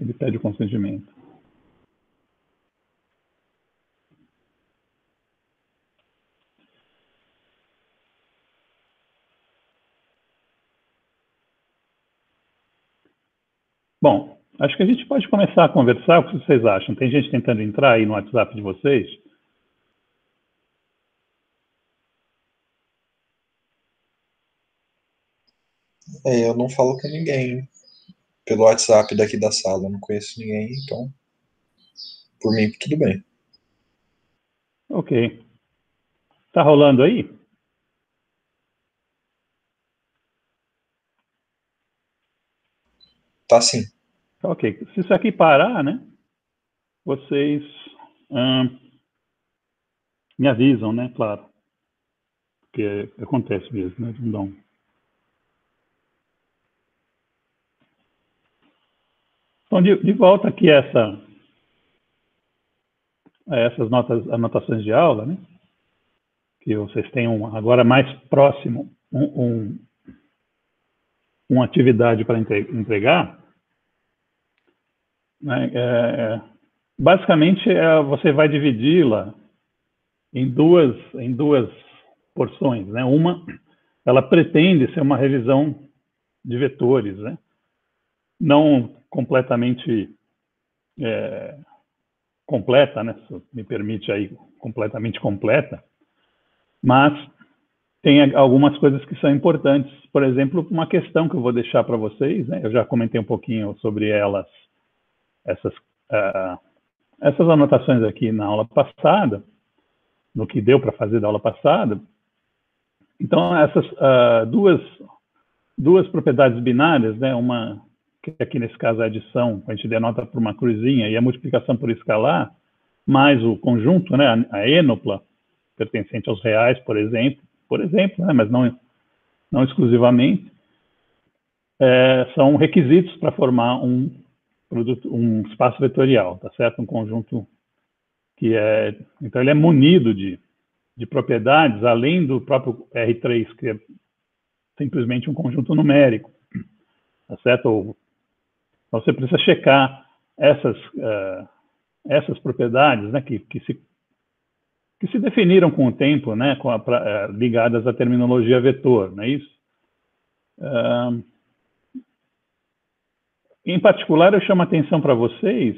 ele pede o consentimento. Bom, acho que a gente pode começar a conversar. O que vocês acham? Tem gente tentando entrar aí no WhatsApp de vocês? Eu não falo com ninguém pelo WhatsApp daqui da sala, eu não conheço ninguém, então por mim tudo bem. Ok. Tá rolando aí? Tá sim. Ok. Se isso aqui parar, né? Vocês me avisam, né? Claro. Porque acontece mesmo, né? Não. Então, de volta aqui a essas anotações de aula, né? Que vocês tenham agora mais próximo uma atividade para entregar, né? Basicamente, você vai dividi-la em duas porções, né? Uma, ela pretende ser uma revisão de vetores, né? Não completamente completa, né? Se me permite aí, completamente completa, mas tem algumas coisas que são importantes. Por exemplo, uma questão que eu vou deixar para vocês, né? Eu já comentei um pouquinho sobre elas, essas, uh, essas anotações aqui na aula passada, no que deu para fazer da aula passada. Então, essas duas propriedades binárias, né? Uma que aqui nesse caso é a adição, a gente denota por uma cruzinha, e a multiplicação por escalar, mais o conjunto, né? A ênupla, pertencente aos reais, por exemplo, né? Mas não exclusivamente, são requisitos para formar um espaço vetorial, tá certo? Um conjunto que então ele é munido de propriedades, além do próprio R3, que é simplesmente um conjunto numérico, tá certo? Então você precisa checar essas propriedades, né, que se definiram com o tempo, né, ligadas à terminologia vetor, não é isso? Em particular, eu chamo a atenção para vocês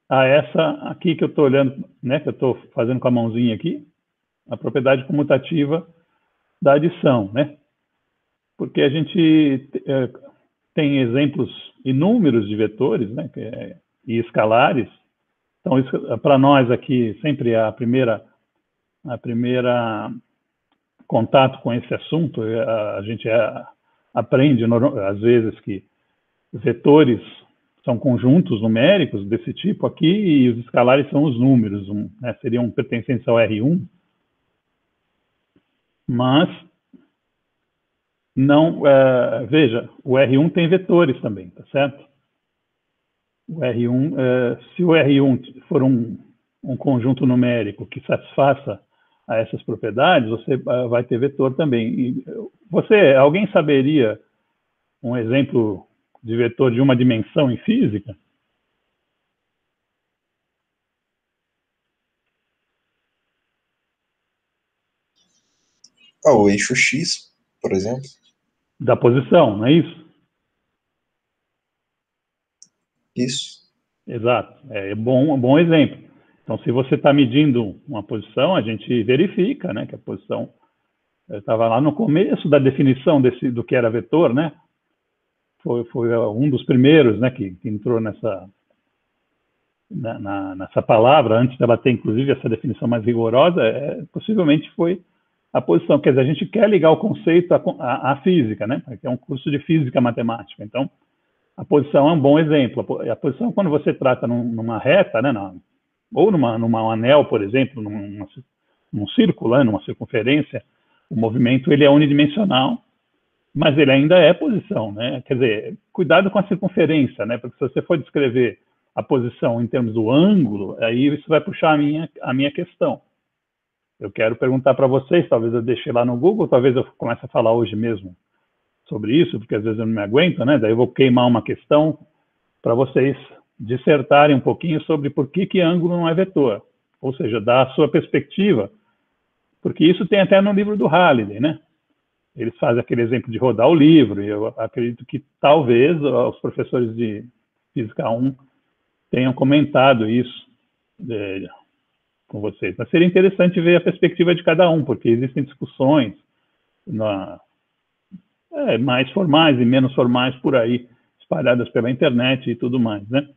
a essa aqui que eu estou olhando, né, que eu estou fazendo com a mãozinha aqui, a propriedade comutativa da adição, né? Porque a gente tem exemplos inúmeros de vetores, né, e escalares. Então, para nós aqui, sempre a primeira contato com esse assunto, a gente aprende, às vezes, que vetores são conjuntos numéricos desse tipo aqui, e os escalares são os números, né, seriam pertencentes ao R1, mas não, veja, o R1 tem vetores também, tá certo? O R1, se o R1 for um conjunto numérico que satisfaça a essas propriedades, você vai ter vetor também. E alguém saberia um exemplo de vetor de uma dimensão em física? O eixo X, por exemplo. Da posição, não é isso? Isso. Exato. É um bom exemplo. Então, se você está medindo uma posição, a gente verifica, né, que a posição estava lá no começo da definição do que era vetor, né? Foi um dos primeiros, né, que entrou nessa palavra, antes dela ter, inclusive, essa definição mais rigorosa, possivelmente foi a posição. Quer dizer, a gente quer ligar o conceito à física, né? Porque é um curso de física matemática. Então, a posição é um bom exemplo. A posição, quando você trata numa reta, né, ou numa anel, por exemplo, num círculo, né, numa circunferência, o movimento ele é unidimensional, mas ele ainda é posição, né? Quer dizer, cuidado com a circunferência, né? Porque se você for descrever a posição em termos do ângulo, aí isso vai puxar a minha questão. Eu quero perguntar para vocês, talvez eu deixe lá no Google, talvez eu comece a falar hoje mesmo sobre isso, porque às vezes eu não me aguento, né? Daí eu vou queimar uma questão para vocês dissertarem um pouquinho sobre por que ângulo não é vetor, ou seja, dar a sua perspectiva, porque isso tem até no livro do Halliday, né? Eles fazem aquele exemplo de rodar o livro, e eu acredito que talvez os professores de Física 1 tenham comentado isso com vocês. Mas seria interessante ver a perspectiva de cada um, porque existem discussões mais formais e menos formais por aí, espalhadas pela internet e tudo mais, né?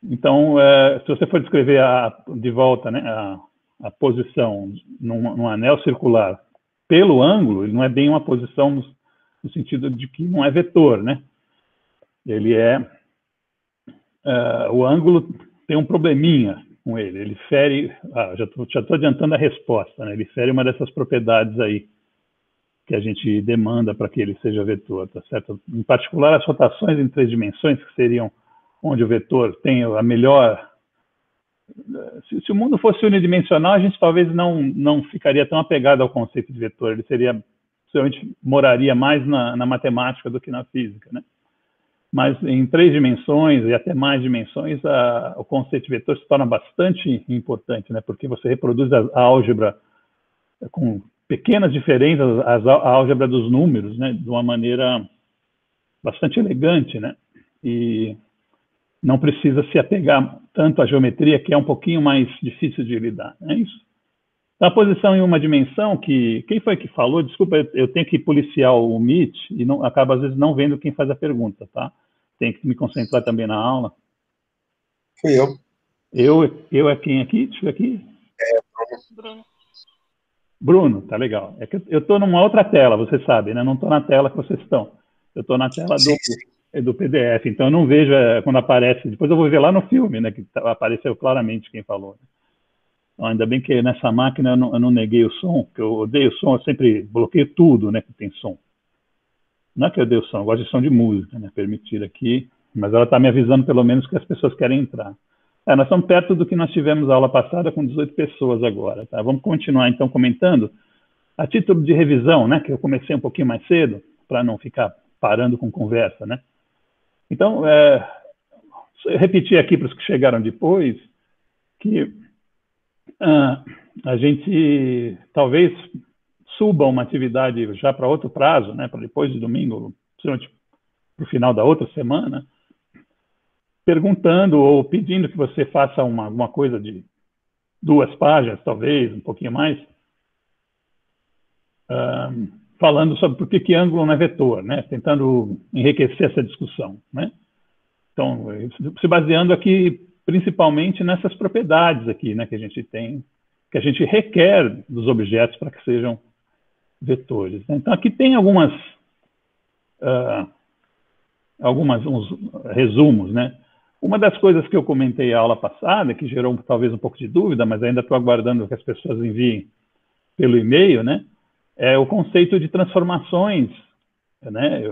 Então, se você for descrever de volta, né, a posição num anel circular pelo ângulo, ele não é bem uma posição no sentido de que não é vetor, né? Ele o ângulo tem um probleminha com ele. Ele fere, já estou adiantando a resposta, né? Ele fere uma dessas propriedades aí que a gente demanda para que ele seja vetor, tá certo? Em particular, as rotações em 3 dimensões, que seriam onde o vetor tem a melhor... Se o mundo fosse unidimensional, a gente talvez não ficaria tão apegado ao conceito de vetor. Ele possivelmente moraria mais na matemática do que na física, né? Mas em 3 dimensões e até mais dimensões, o conceito de vetor se torna bastante importante, né? Porque você reproduz a álgebra com pequenas diferenças, a álgebra dos números, né? De uma maneira bastante elegante, né? E não precisa se apegar tanto à geometria, que é um pouquinho mais difícil de lidar, é isso? A posição em uma dimensão, quem foi que falou? Desculpa, eu tenho que policiar o Meet e acabo às vezes não vendo quem faz a pergunta, tá? Tenho que me concentrar também na aula. Fui eu. Eu é quem aqui? Deixa eu ver aqui. Bruno. Bruno, tá legal. É que eu estou numa outra tela, você sabe, né? Não estou na tela que vocês estão. Eu estou na tela do PDF, então eu não vejo quando aparece. Depois eu vou ver lá no filme, né? Que apareceu claramente quem falou. Ainda bem que nessa máquina eu não neguei o som, porque eu odeio o som, eu sempre bloqueio tudo, né, que tem som. Não é que eu odeio o som, eu gosto de som de música, né, permitir aqui, mas ela está me avisando pelo menos que as pessoas querem entrar. Nós estamos perto do que nós tivemos a aula passada com 18 pessoas agora, tá? Vamos continuar então comentando. A título de revisão, né, que eu comecei um pouquinho mais cedo, para não ficar parando com conversa, né. Então, eu repetir aqui para os que chegaram depois, que a gente talvez suba uma atividade já para outro prazo, né, para depois de domingo, principalmente para o final da outra semana, perguntando ou pedindo que você faça alguma coisa de 2 páginas, talvez, um pouquinho mais, falando sobre por que ângulo não é vetor, né, tentando enriquecer essa discussão, né. Então, se baseando aqui principalmente nessas propriedades aqui, né, que a gente tem, que a gente requer dos objetos para que sejam vetores. Então, aqui tem uns resumos, né? Uma das coisas que eu comentei a aula passada, que gerou talvez um pouco de dúvida, mas ainda estou aguardando que as pessoas enviem pelo e-mail, né? É o conceito de transformações, né?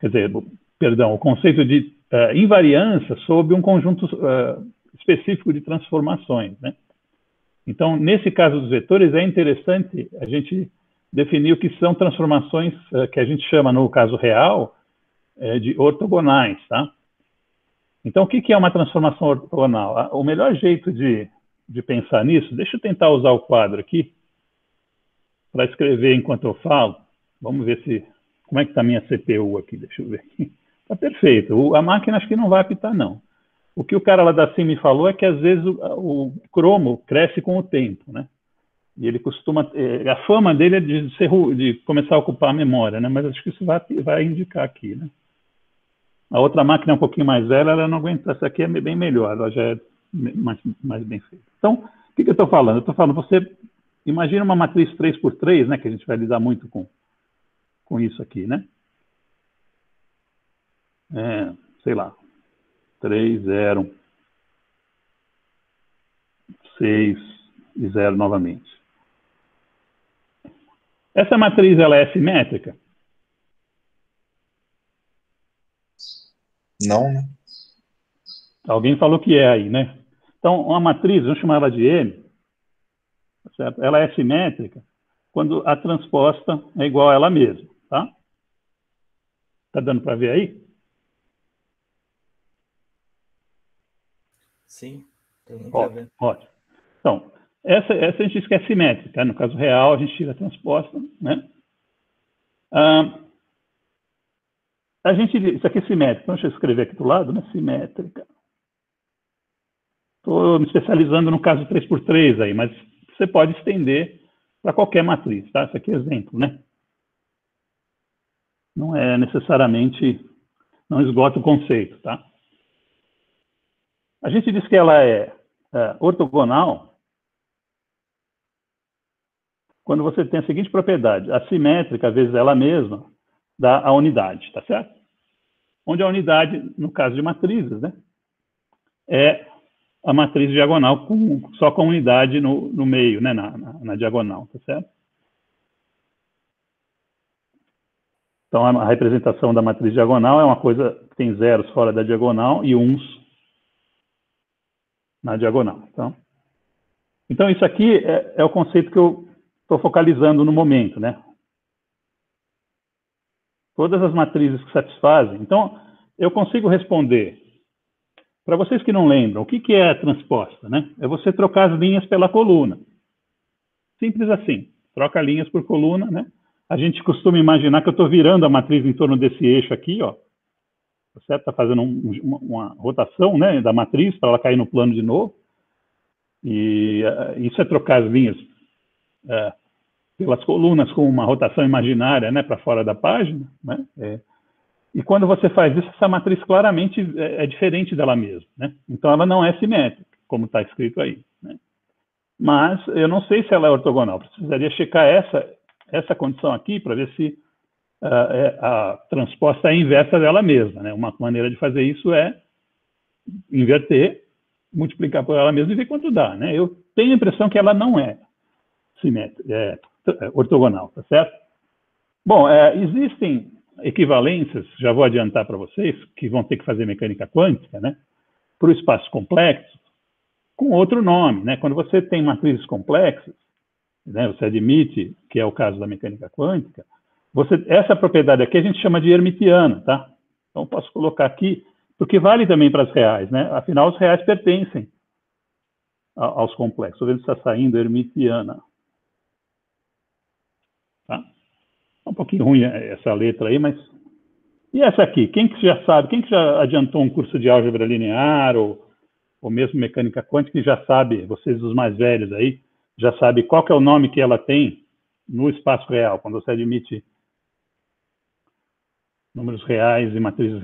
Quer dizer, perdão, o conceito de invariância sobre um conjunto específico de transformações, né? Então, nesse caso dos vetores, é interessante a gente definir o que são transformações que a gente chama, no caso real, de ortogonais, tá? Então, o que é uma transformação ortogonal? O melhor jeito de pensar nisso, deixa eu tentar usar o quadro aqui para escrever enquanto eu falo. Vamos ver como é que está a minha CPU aqui, deixa eu ver aqui. Está perfeito, a máquina acho que não vai apitar, não. O que o cara lá da CIM me falou é que, às vezes, o cromo cresce com o tempo, né? E ele costuma... a fama dele é de começar a ocupar a memória, né? Mas acho que isso vai indicar aqui, né? A outra máquina é um pouquinho mais velha, ela não aguenta. Essa aqui é bem melhor, ela já é mais bem feita. Então, o que eu estou falando? Eu estou falando, você imagina uma matriz 3x3, né? Que a gente vai lidar muito com isso aqui, né? Sei lá, 3, 0, 6 e 0 novamente. Essa matriz, ela é simétrica? Não, né? Alguém falou que é aí, né? Então, uma matriz, vamos chamar ela de M, certo? Ela é simétrica quando a transposta é igual a ela mesma, tá? Tá dando para ver aí? Sim, tem que haver. Ótimo. Então, essa a gente diz que é simétrica. No caso real, a gente tira a transposta, né? Isso aqui é simétrica. Então, deixa eu escrever aqui do lado, né? Simétrica. Estou me especializando no caso 3x3 aí, mas você pode estender para qualquer matriz, tá? Isso aqui é exemplo, né? Não é necessariamente, não esgota o conceito, tá? A gente diz que ela é ortogonal quando você tem a seguinte propriedade: a simétrica vezes ela mesma dá a unidade, tá certo? Onde a unidade, no caso de matrizes, né, é a matriz diagonal só com a unidade no meio, né, na diagonal, tá certo? Então, a representação da matriz diagonal é uma coisa que tem zeros fora da diagonal e uns na diagonal. Então isso aqui é o conceito que eu estou focalizando no momento, né? Todas as matrizes que satisfazem. Então, eu consigo responder. Para vocês que não lembram, o que é a transposta, né? É você trocar as linhas pela coluna. Simples assim. Troca linhas por coluna, né? A gente costuma imaginar que eu estou virando a matriz em torno desse eixo aqui, ó. Você está fazendo uma rotação, né, da matriz para ela cair no plano de novo. E isso é trocar as linhas pelas colunas com uma rotação imaginária, né, para fora da página, né? E quando você faz isso, essa matriz claramente é diferente dela mesma, né? Então ela não é simétrica, como está escrito aí, né? Mas eu não sei se ela é ortogonal. Precisaria checar essa condição aqui para ver se a transposta é a inversa dela mesma, né? Uma maneira de fazer isso é inverter, multiplicar por ela mesma e ver quanto dá, né? Eu tenho a impressão que ela não é simétrica, ortogonal, tá certo? Bom, existem equivalências, já vou adiantar para vocês, que vão ter que fazer mecânica quântica, né? Para o espaço complexo, com outro nome, né? Quando você tem matrizes complexas, né, você admite que é o caso da mecânica quântica, essa propriedade aqui a gente chama de hermitiana, tá? Então, posso colocar aqui, porque vale também para as reais, né? Afinal, os reais pertencem aos complexos. Estou vendo se está saindo hermitiana. Tá? É um pouquinho ruim essa letra aí, mas... E essa aqui? Quem que já sabe? Quem que já adiantou um curso de álgebra linear ou mesmo mecânica quântica, que já sabe, vocês os mais velhos aí, já sabe qual que é o nome que ela tem no espaço real, quando você admite números reais e matrizes,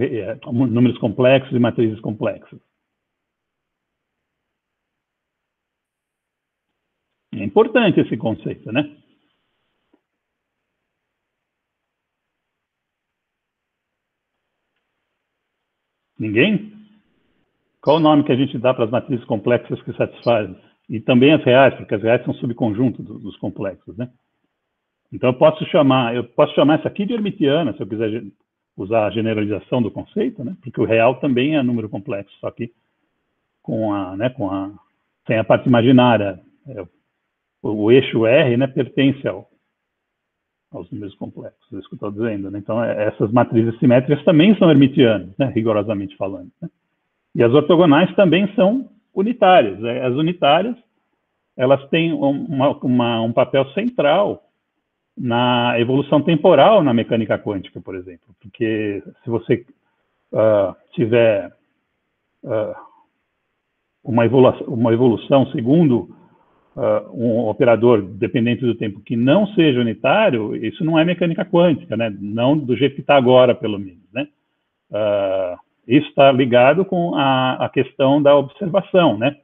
números complexos e matrizes complexas. É importante esse conceito, né? Ninguém? Qual o nome que a gente dá para as matrizes complexas que satisfazem? E também as reais, porque as reais são subconjuntos dos complexos, né? Então, eu posso chamar essa aqui de hermitiana, se eu quiser usar a generalização do conceito, né? Porque o real também é número complexo, só que sem a parte imaginária. O eixo R, né, pertence aos números complexos, é isso que eu estou dizendo, né? Então, essas matrizes simétricas também são hermitianas, né, rigorosamente falando, né? E as ortogonais também são unitárias. As unitárias, elas têm um papel central na evolução temporal na mecânica quântica, por exemplo. Porque se você tiver uma evolução segundo um operador dependente do tempo que não seja unitário, isso não é mecânica quântica, né? Não do jeito que está agora, pelo menos, né? Isso está ligado com a questão da observação, né?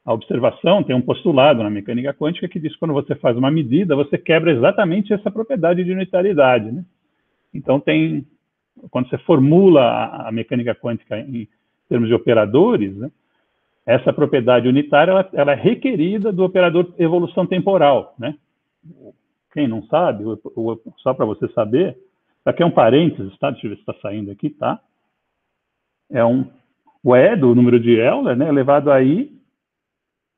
A observação tem um postulado na mecânica quântica que diz que quando você faz uma medida, você quebra exatamente essa propriedade de unitariedade, né? Então, quando você formula a mecânica quântica em termos de operadores, né, essa propriedade unitária ela é requerida do operador evolução temporal, né? Quem não sabe, só para você saber, aqui é um parênteses, tá? Deixa eu ver se está saindo aqui, tá? O E do número de Euler, né, elevado a I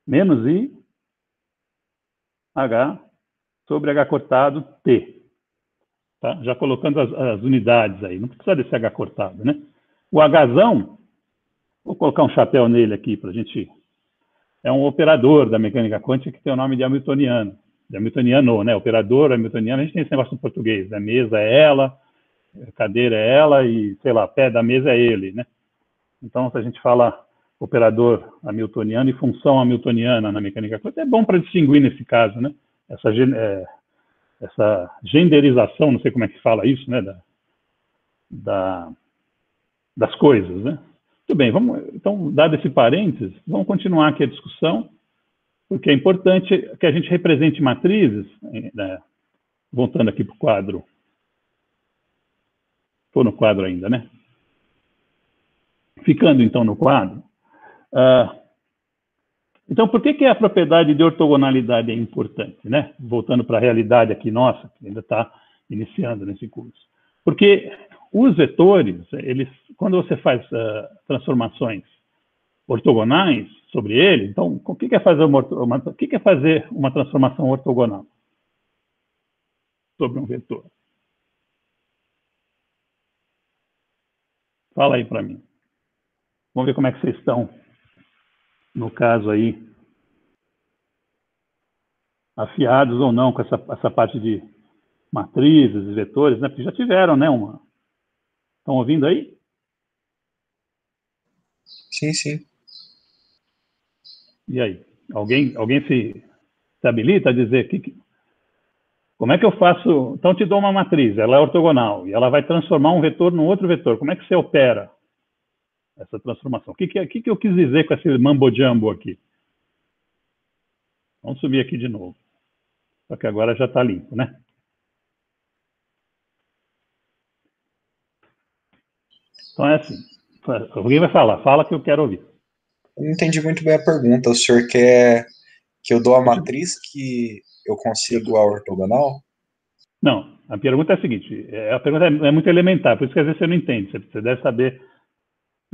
menos I H sobre H cortado T. Tá? Já colocando as unidades aí, não precisa desse H cortado, né? O Hzão, vou colocar um chapéu nele aqui para a gente é um operador da mecânica quântica que tem o nome de Hamiltoniano, né? Operador Hamiltoniano, a gente tem esse negócio em português, né? Mesa é ela, cadeira é ela e, sei lá, pé da mesa é ele, né? Então, se a gente fala operador hamiltoniano e função hamiltoniana na mecânica quântica, é bom para distinguir nesse caso, né? Essa genderização, não sei como é que fala isso, né? Das coisas, né? Muito bem, então, dado esse parênteses, vamos continuar aqui a discussão, porque é importante que a gente represente matrizes, né? Voltando aqui para o quadro. Estou no quadro ainda, né? Ficando, então, no quadro. Então, por que a propriedade de ortogonalidade é importante, né? Voltando para a realidade aqui nossa, que ainda está iniciando nesse curso. Porque os vetores, quando você faz transformações ortogonais sobre ele, então, o que é fazer uma transformação ortogonal sobre um vetor? Fala aí para mim. Vamos ver como é que vocês estão, no caso aí, afiados ou não com essa parte de matrizes e vetores, né? Porque já tiveram, né? Estão ouvindo aí? Sim, sim. E aí? Alguém se habilita a dizer como é que eu faço? Então, te dou uma matriz, ela é ortogonal, e ela vai transformar um vetor num outro vetor. Como é que você opera essa transformação? O que eu quis dizer com esse mambo-jumbo aqui? Vamos subir aqui de novo. Só que agora já está limpo, né? Então é assim. Alguém vai falar. Fala que eu quero ouvir. Eu não entendi muito bem a pergunta. O senhor quer que eu dou a matriz que eu consigo a ortogonal? Não, a pergunta é a seguinte. A pergunta é muito elementar, por isso que às vezes você não entende. Você deve saber.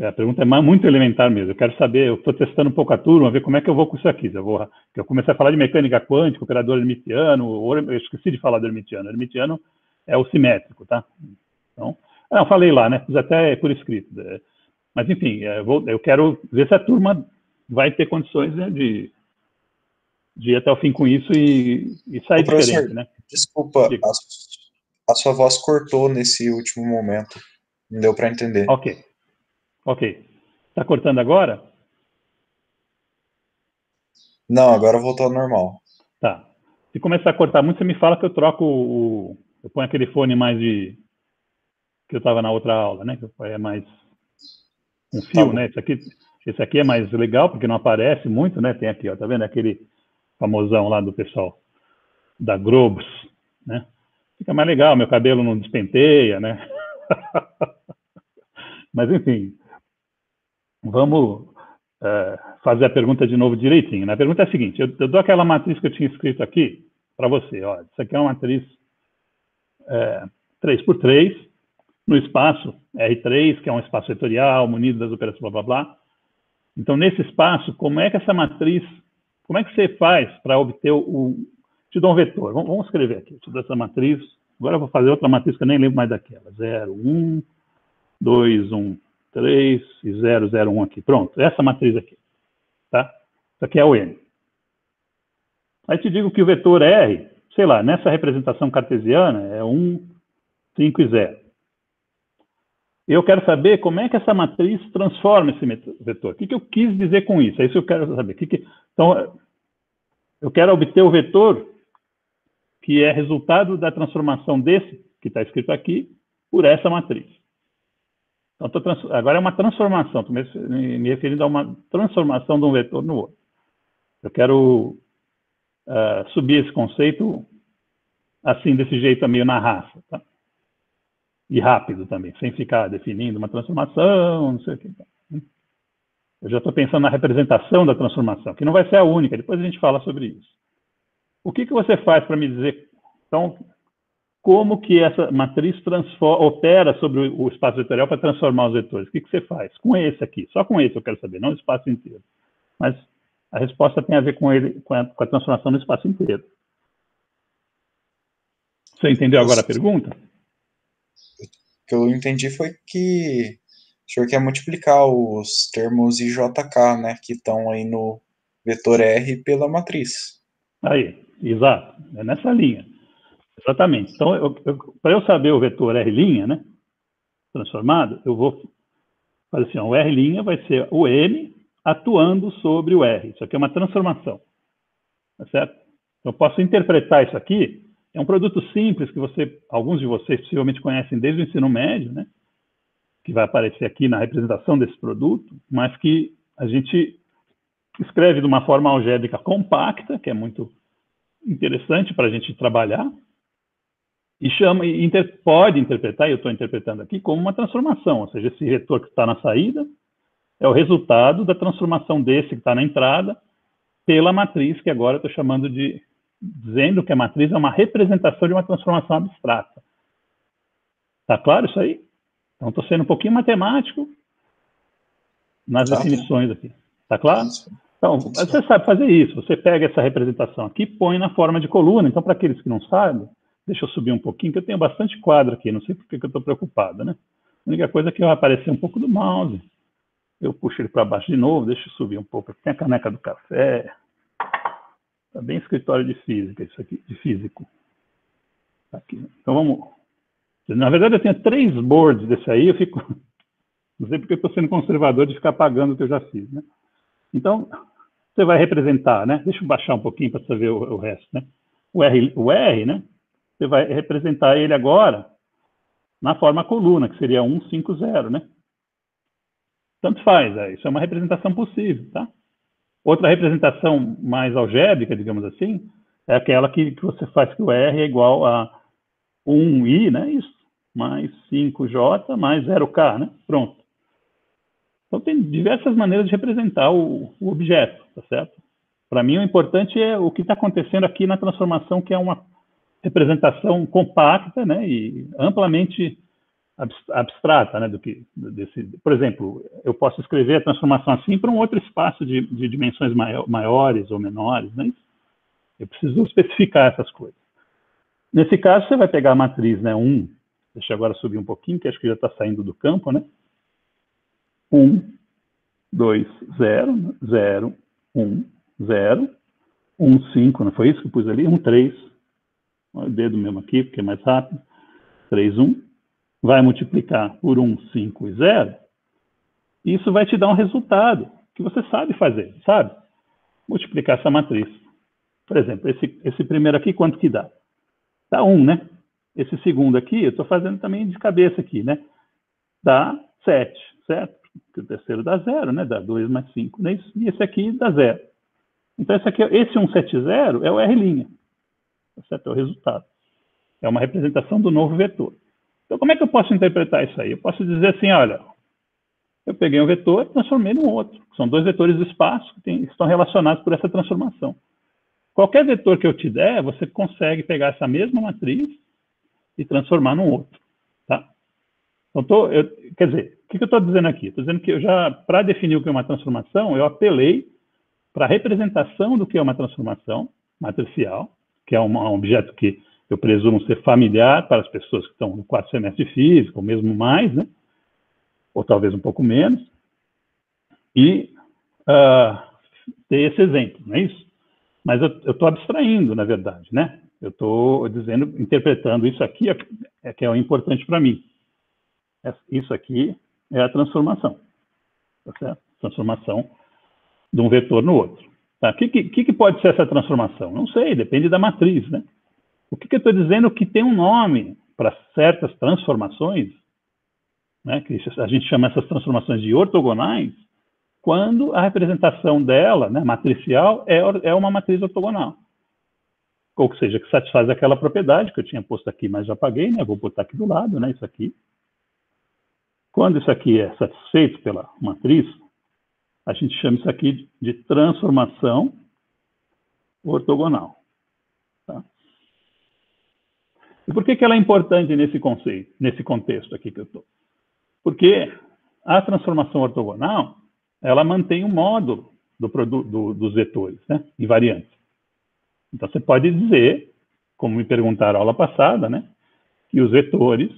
A pergunta é muito elementar mesmo. Eu quero saber, eu estou testando um pouco a turma, ver como é que eu vou com isso aqui. Eu comecei a falar de mecânica quântica, operador hermitiano, eu esqueci de falar do hermitiano. O hermitiano é o simétrico, tá? Então, eu falei lá, né? Fiz até por escrito. Mas, enfim, eu quero ver se a turma vai ter condições, né, de ir até o fim com isso e sair Ô, professor, diferente, né? desculpa, Diga. a sua voz cortou nesse último momento. Não deu para entender. Ok. Está cortando agora? Não, agora voltou ao normal. Tá. Se começar a cortar muito, você me fala que eu troco eu ponho aquele fone mais que eu estava na outra aula, né? Que é mais um Tá fio, bom. né? Esse aqui é mais legal, porque não aparece muito, né? Tem aqui, ó, tá vendo? Aquele famosão lá do pessoal da Grobes, né? Fica mais legal, meu cabelo não despenteia, né? Mas, enfim, vamos fazer a pergunta de novo direitinho. Né? A pergunta é a seguinte, eu dou aquela matriz que eu tinha escrito aqui para você. Ó, isso aqui é uma matriz 3x3, no espaço R3, que é um espaço vetorial, munido das operações blá, blá, blá. Então, nesse espaço, como é que essa matriz, como é que você faz para obter te dou um vetor, vamos escrever aqui, te dou essa matriz, agora eu vou fazer outra matriz que eu nem lembro mais daquela, 0, 1, 2, 1, 3 e 0, 0, 1 aqui. Pronto, essa matriz aqui, tá? Isso aqui é o N. Aí te digo que o vetor R, sei lá, nessa representação cartesiana é 1, 5 e 0. Eu quero saber como é que essa matriz transforma esse vetor. O que eu quis dizer com isso? É isso que eu quero saber. Então, eu quero obter o vetor que é resultado da transformação desse, que está escrito aqui, por essa matriz. Então, agora é uma transformação, estou me referindo a uma transformação de um vetor no outro. Eu quero subir esse conceito assim, desse jeito, meio na raça. Tá? E rápido também, sem ficar definindo uma transformação, não sei o que. Eu já estou pensando na representação da transformação, que não vai ser a única, depois a gente fala sobre isso. O que você faz para me dizer, então, como que essa matriz opera sobre o espaço vetorial para transformar os vetores? O que você faz? Com esse aqui, só com esse eu quero saber, não o espaço inteiro. Mas a resposta tem a ver com a transformação no espaço inteiro. Você entendeu agora a pergunta? O que eu entendi foi que o senhor quer multiplicar os termos IJK, né, que estão aí no vetor R pela matriz. Aí, exato, é nessa linha. Exatamente. Então, para eu saber o vetor R', né, transformado, eu vou fazer assim, ó, o R' vai ser o M atuando sobre o R. Isso aqui é uma transformação, tá certo? Então, eu posso interpretar isso aqui, é um produto simples que alguns de vocês possivelmente conhecem desde o ensino médio, né, que vai aparecer aqui na representação desse produto, mas que a gente escreve de uma forma algébrica compacta, que é muito interessante para a gente trabalhar, e pode interpretar, e eu estou interpretando aqui, como uma transformação, ou seja, esse vetor que está na saída é o resultado da transformação desse que está na entrada pela matriz, que agora eu estou dizendo que a matriz é uma representação de uma transformação abstrata. Tá claro isso aí? Então, estou sendo um pouquinho matemático nas definições aqui. Tá claro? Então, você sabe fazer isso. Você pega essa representação aqui e põe na forma de coluna. Então, para aqueles que não sabem, deixa eu subir um pouquinho, que eu tenho bastante quadro aqui. Não sei por que eu estou preocupado, né? A única coisa é que vai aparecer um pouco do mouse. Eu puxo ele para baixo de novo, deixa eu subir um pouco. Tem a caneca do café. Está bem escritório de física, isso aqui, de físico. Aqui. Então, vamos... Na verdade, eu tenho 3 boards desse aí, eu fico... Não sei porque eu estou sendo conservador de ficar pagando o que eu já fiz, né? Então, você vai representar, né? Deixa eu baixar um pouquinho para você ver o resto, né? O R, né? Você vai representar ele agora na forma coluna, que seria 150, né? Tanto faz, isso é uma representação possível, tá? Outra representação mais algébrica, digamos assim, é aquela que você faz que o R é igual a 1i, né? Isso, mais 5j mais 0k, né? Pronto. Então, tem diversas maneiras de representar o objeto, tá certo? Para mim, o importante é o que está acontecendo aqui na transformação, que é uma representação compacta, né, e amplamente abstrata, né, por exemplo, eu posso escrever a transformação assim para um outro espaço de dimensões maiores ou menores, né? Eu preciso especificar essas coisas. Nesse caso, você vai pegar a matriz, né, 1, deixa eu agora subir um pouquinho, que acho que já está saindo do campo, né? 1, 2, 0, 0, 1, 0, 1, 5, não foi isso que eu pus ali? 1, 3, olha o dedo mesmo aqui, porque é mais rápido, 3, 1, vai multiplicar por 1, 5 e 0, e isso vai te dar um resultado que você sabe fazer, sabe? Multiplicar essa matriz. Por exemplo, esse primeiro aqui, quanto que dá? Dá 1, né? Esse segundo aqui, eu estou fazendo também de cabeça aqui, né? Dá 7, certo? Porque o terceiro dá 0, né? Dá 2 mais 5, né? E esse aqui dá 0. Então, esse 170 é o R', certo? É o resultado. É uma representação do novo vetor. Então, como é que eu posso interpretar isso aí? Eu posso dizer assim, olha, eu peguei um vetor e transformei num outro. São 2 vetores do espaço que estão relacionados por essa transformação. Qualquer vetor que eu te der, você consegue pegar essa mesma matriz e transformar num outro. Tá? Então, quer dizer, o que eu estou dizendo aqui? Estou dizendo que para definir o que é uma transformação, eu apelei para a representação do que é uma transformação matricial, que é um objeto que eu presumo ser familiar para as pessoas que estão no 4º semestre de física, ou mesmo mais, né? Ou talvez um pouco menos, e ter esse exemplo, não é isso? Mas eu estou abstraindo, na verdade, né? Eu estou interpretando isso aqui, que é o importante para mim. Isso aqui é a transformação, tá certo? Transformação de um vetor no outro. Tá? O que pode ser essa transformação? Não sei, depende da matriz, né? O que eu estou dizendo é que tem um nome para certas transformações, né, que a gente chama essas transformações de ortogonais, quando a representação dela, né, matricial, é uma matriz ortogonal. Ou seja, que satisfaz aquela propriedade que eu tinha posto aqui, mas já apaguei, né? Vou botar aqui do lado, né? Isso aqui. Quando isso aqui é satisfeito pela matriz, a gente chama isso aqui de transformação ortogonal. Tá? E por que ela é importante nesse conceito, nesse contexto aqui que eu estou? Porque a transformação ortogonal, ela mantém o módulo dos vetores, né, invariantes. Então, você pode dizer, como me perguntaram na aula passada, né, que os vetores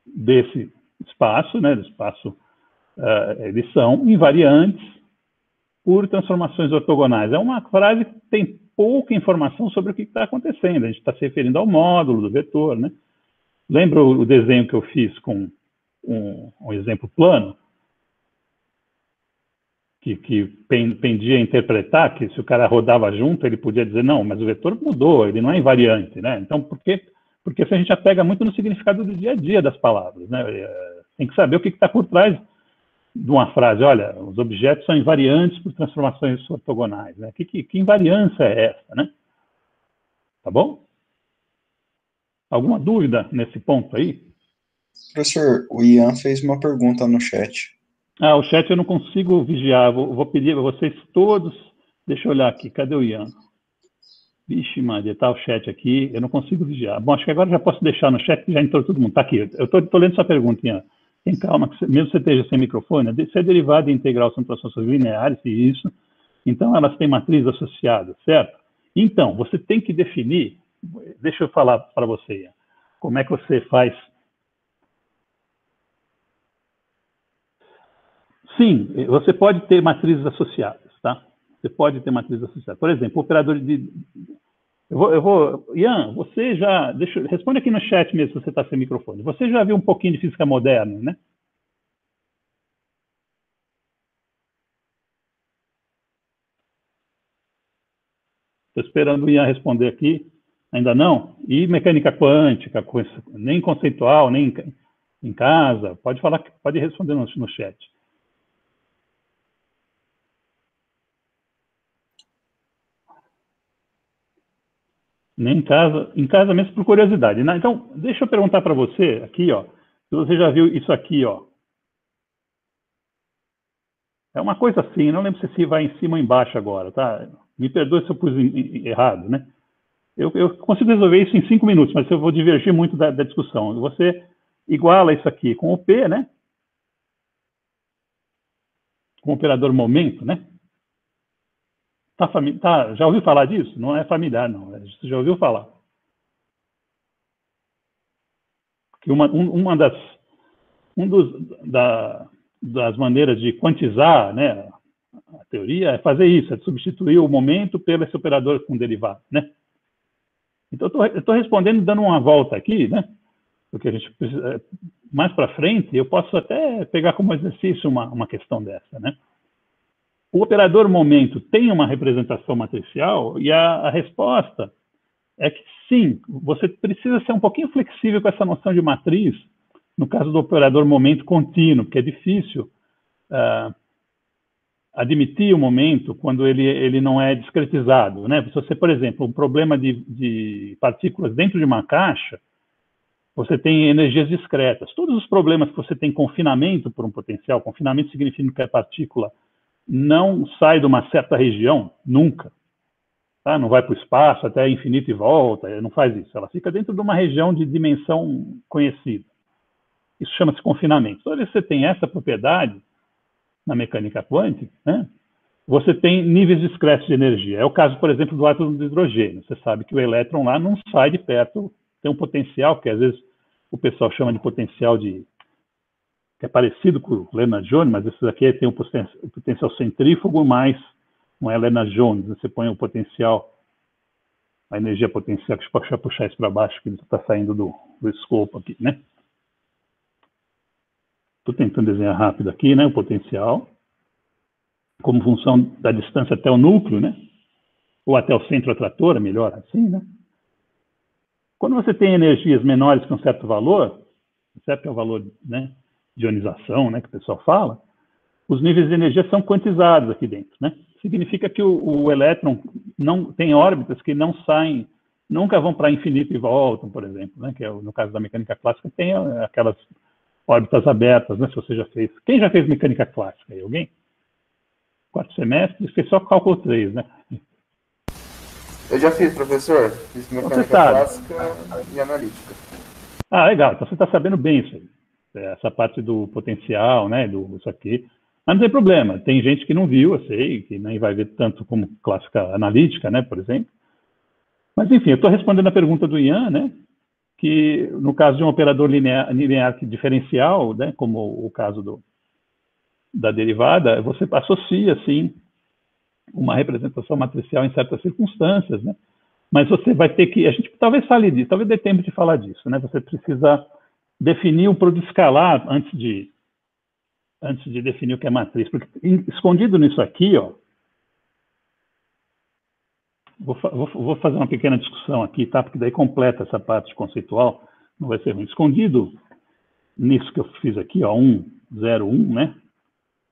desse espaço, né, do espaço, eles são invariantes por transformações ortogonais. É uma frase que tem pouca informação sobre o que está acontecendo. A gente está se referindo ao módulo do vetor, né? Lembra o desenho que eu fiz com um exemplo plano? Que pendia a interpretar que se o cara rodava junto, ele podia dizer, não, mas o vetor mudou, ele não é invariante, né? Então, por quê? Porque isso a gente apega muito no significado do dia a dia das palavras, né? Tem que saber o que está por trás de uma frase. Olha, os objetos são invariantes por transformações ortogonais, né? Que invariância é essa, né? Tá bom? Alguma dúvida nesse ponto aí? Professor, o Ian fez uma pergunta no chat. O chat eu não consigo vigiar. Vou pedir a vocês todos. Deixa eu olhar aqui. Cadê o Ian? Vixe, Maria, tá o chat aqui. Eu não consigo vigiar. Bom, acho que agora já posso deixar no chat, que já entrou todo mundo. Tá aqui. Eu tô lendo sua pergunta, Ian. Tem calma, que mesmo que você esteja sem microfone, se a derivada integral são transformações lineares, e isso, então elas têm matriz associada, certo? Então, você tem que definir. Deixa eu falar para você, Ian. Como é que você faz? Sim, você pode ter matrizes associadas, tá? Você pode ter matrizes associadas. Por exemplo, o operador de... Ian, você já... Responde aqui no chat mesmo, se você está sem microfone. Você já viu um pouquinho de física moderna, né? Estou esperando o Ian responder aqui. Ainda não? E mecânica quântica, nem conceitual, nem em casa? Pode falar, pode responder no chat. Nem em casa mesmo por curiosidade. Né? Então, deixa eu perguntar para você aqui, ó, se você já viu isso aqui, ó. É uma coisa assim, não lembro se vai em cima ou embaixo agora, tá? Me perdoe se eu pus errado, né? Eu consigo resolver isso em 5 minutos, mas eu vou divergir muito da discussão. Você iguala isso aqui com o P, né? Com o operador momento, né? Já ouviu falar disso? Não é familiar, não. Você já ouviu falar? Que das maneiras de quantizar, né, a teoria é fazer isso, é substituir o momento pelo esse operador com derivado, né? Então, eu estou respondendo dando uma volta aqui, né? Porque a gente precisa, mais para frente, eu posso até pegar como exercício uma questão dessa, né? O operador momento tem uma representação matricial e a resposta é que sim, você precisa ser um pouquinho flexível com essa noção de matriz, no caso do operador momento contínuo, porque é difícil admitir o momento quando ele não é discretizado, né? Se você, por exemplo, um problema de partículas dentro de uma caixa, você tem energias discretas. Todos os problemas que você tem confinamento por um potencial, confinamento significa que a partícula não sai de uma certa região, nunca. Tá? Não vai para o espaço até infinito e volta, não faz isso. Ela fica dentro de uma região de dimensão conhecida. Isso chama-se confinamento. Toda vez que você tem essa propriedade na mecânica quântica, né, você tem níveis discretos de energia. É o caso, por exemplo, do átomo de hidrogênio. Você sabe que o elétron lá não sai de perto, tem um potencial, que às vezes o pessoal chama de potencial que é parecido com o Lennard-Jones, mas esse aqui tem o potencial centrífugo, mais não é Lennard-Jones. Você põe o potencial, a energia potencial, que deixa eu puxar isso para baixo, que está saindo do escopo aqui, né? Estou tentando desenhar rápido aqui, né? O potencial, como função da distância até o núcleo, né? Ou até o centro atrator, melhor assim, né? Quando você tem energias menores que um certo valor, certo é o valor, né, de ionização, né, que o pessoal fala, os níveis de energia são quantizados aqui dentro, né? Significa que o elétron não tem órbitas que não saem, nunca vão para infinito e voltam, por exemplo, né? Que é, no caso da mecânica clássica tem aquelas órbitas abertas, né? Se você já fez. Quem já fez mecânica clássica aí? Alguém? 4 semestres, fez só cálculo 3, né? Eu já fiz, professor. Fiz mecânica clássica e analítica. Legal. Então você está sabendo bem isso aí. Essa parte do potencial, né? Isso aqui. Mas não tem problema. Tem gente que não viu, eu sei, que nem vai ver tanto como clássica analítica, né? Por exemplo. Mas, enfim, eu estou respondendo a pergunta do Ian, né? Que no caso de um operador linear diferencial, né? Como o caso da derivada, você associa, sim, uma representação matricial em certas circunstâncias, né? Mas você vai ter que, a gente talvez fale disso, talvez dê tempo de falar disso, né? Você precisa definir o produto escalar antes de definir o que é matriz, porque escondido nisso aqui, ó, vou fazer uma pequena discussão aqui, tá? Porque daí completa essa parte conceitual, não vai ser ruim. Escondido nisso que eu fiz aqui, ó, 1, 0, 1, né?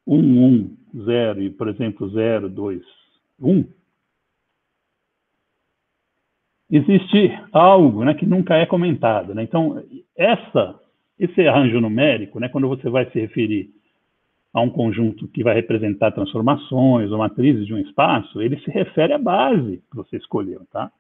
1, 1, 0 e, por exemplo, 0, 2, 1. Existe algo, né, que nunca é comentado, né? Então, esse arranjo numérico, né, quando você vai se referir a um conjunto que vai representar transformações ou matrizes de um espaço, ele se refere à base que você escolheu, tá?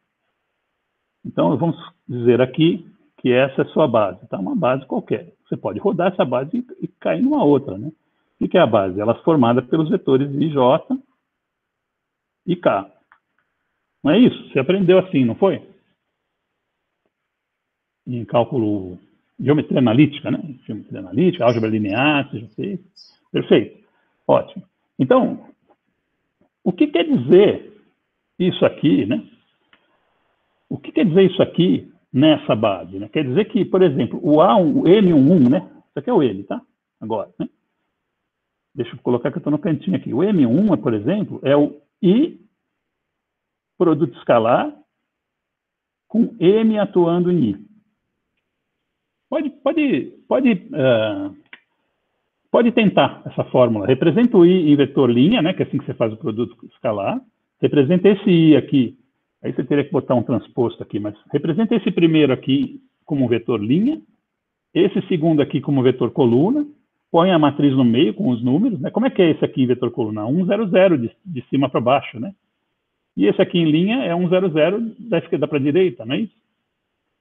Então, vamos dizer aqui que essa é a sua base, tá? Uma base qualquer. Você pode rodar essa base e cair numa outra, né? O que é a base? Ela é formada pelos vetores I, J e K. Não é isso? Você aprendeu assim, não foi? Em cálculo, geometria analítica, né? Geometria analítica, álgebra linear, você já fez. Perfeito. Ótimo. Então, o que quer dizer isso aqui, né? O que quer dizer isso aqui nessa base, né? Quer dizer que, por exemplo, o M11, né? Isso aqui é o M, tá? Agora, né? Deixa eu colocar que eu estou no cantinho aqui. O M1, por exemplo, é o I produto escalar com M atuando em I. Pode tentar essa fórmula. Representa o I em vetor linha, né, que é assim que você faz o produto escalar. Representa esse I aqui. Aí você teria que botar um transposto aqui, mas representa esse primeiro aqui como vetor linha, esse segundo aqui como vetor coluna, põe a matriz no meio com os números, né? Como é que é esse aqui em vetor coluna? 1, 0, 0, de cima para baixo, né? E esse aqui em linha é 1, 0, 0 da esquerda para a direita, não é isso?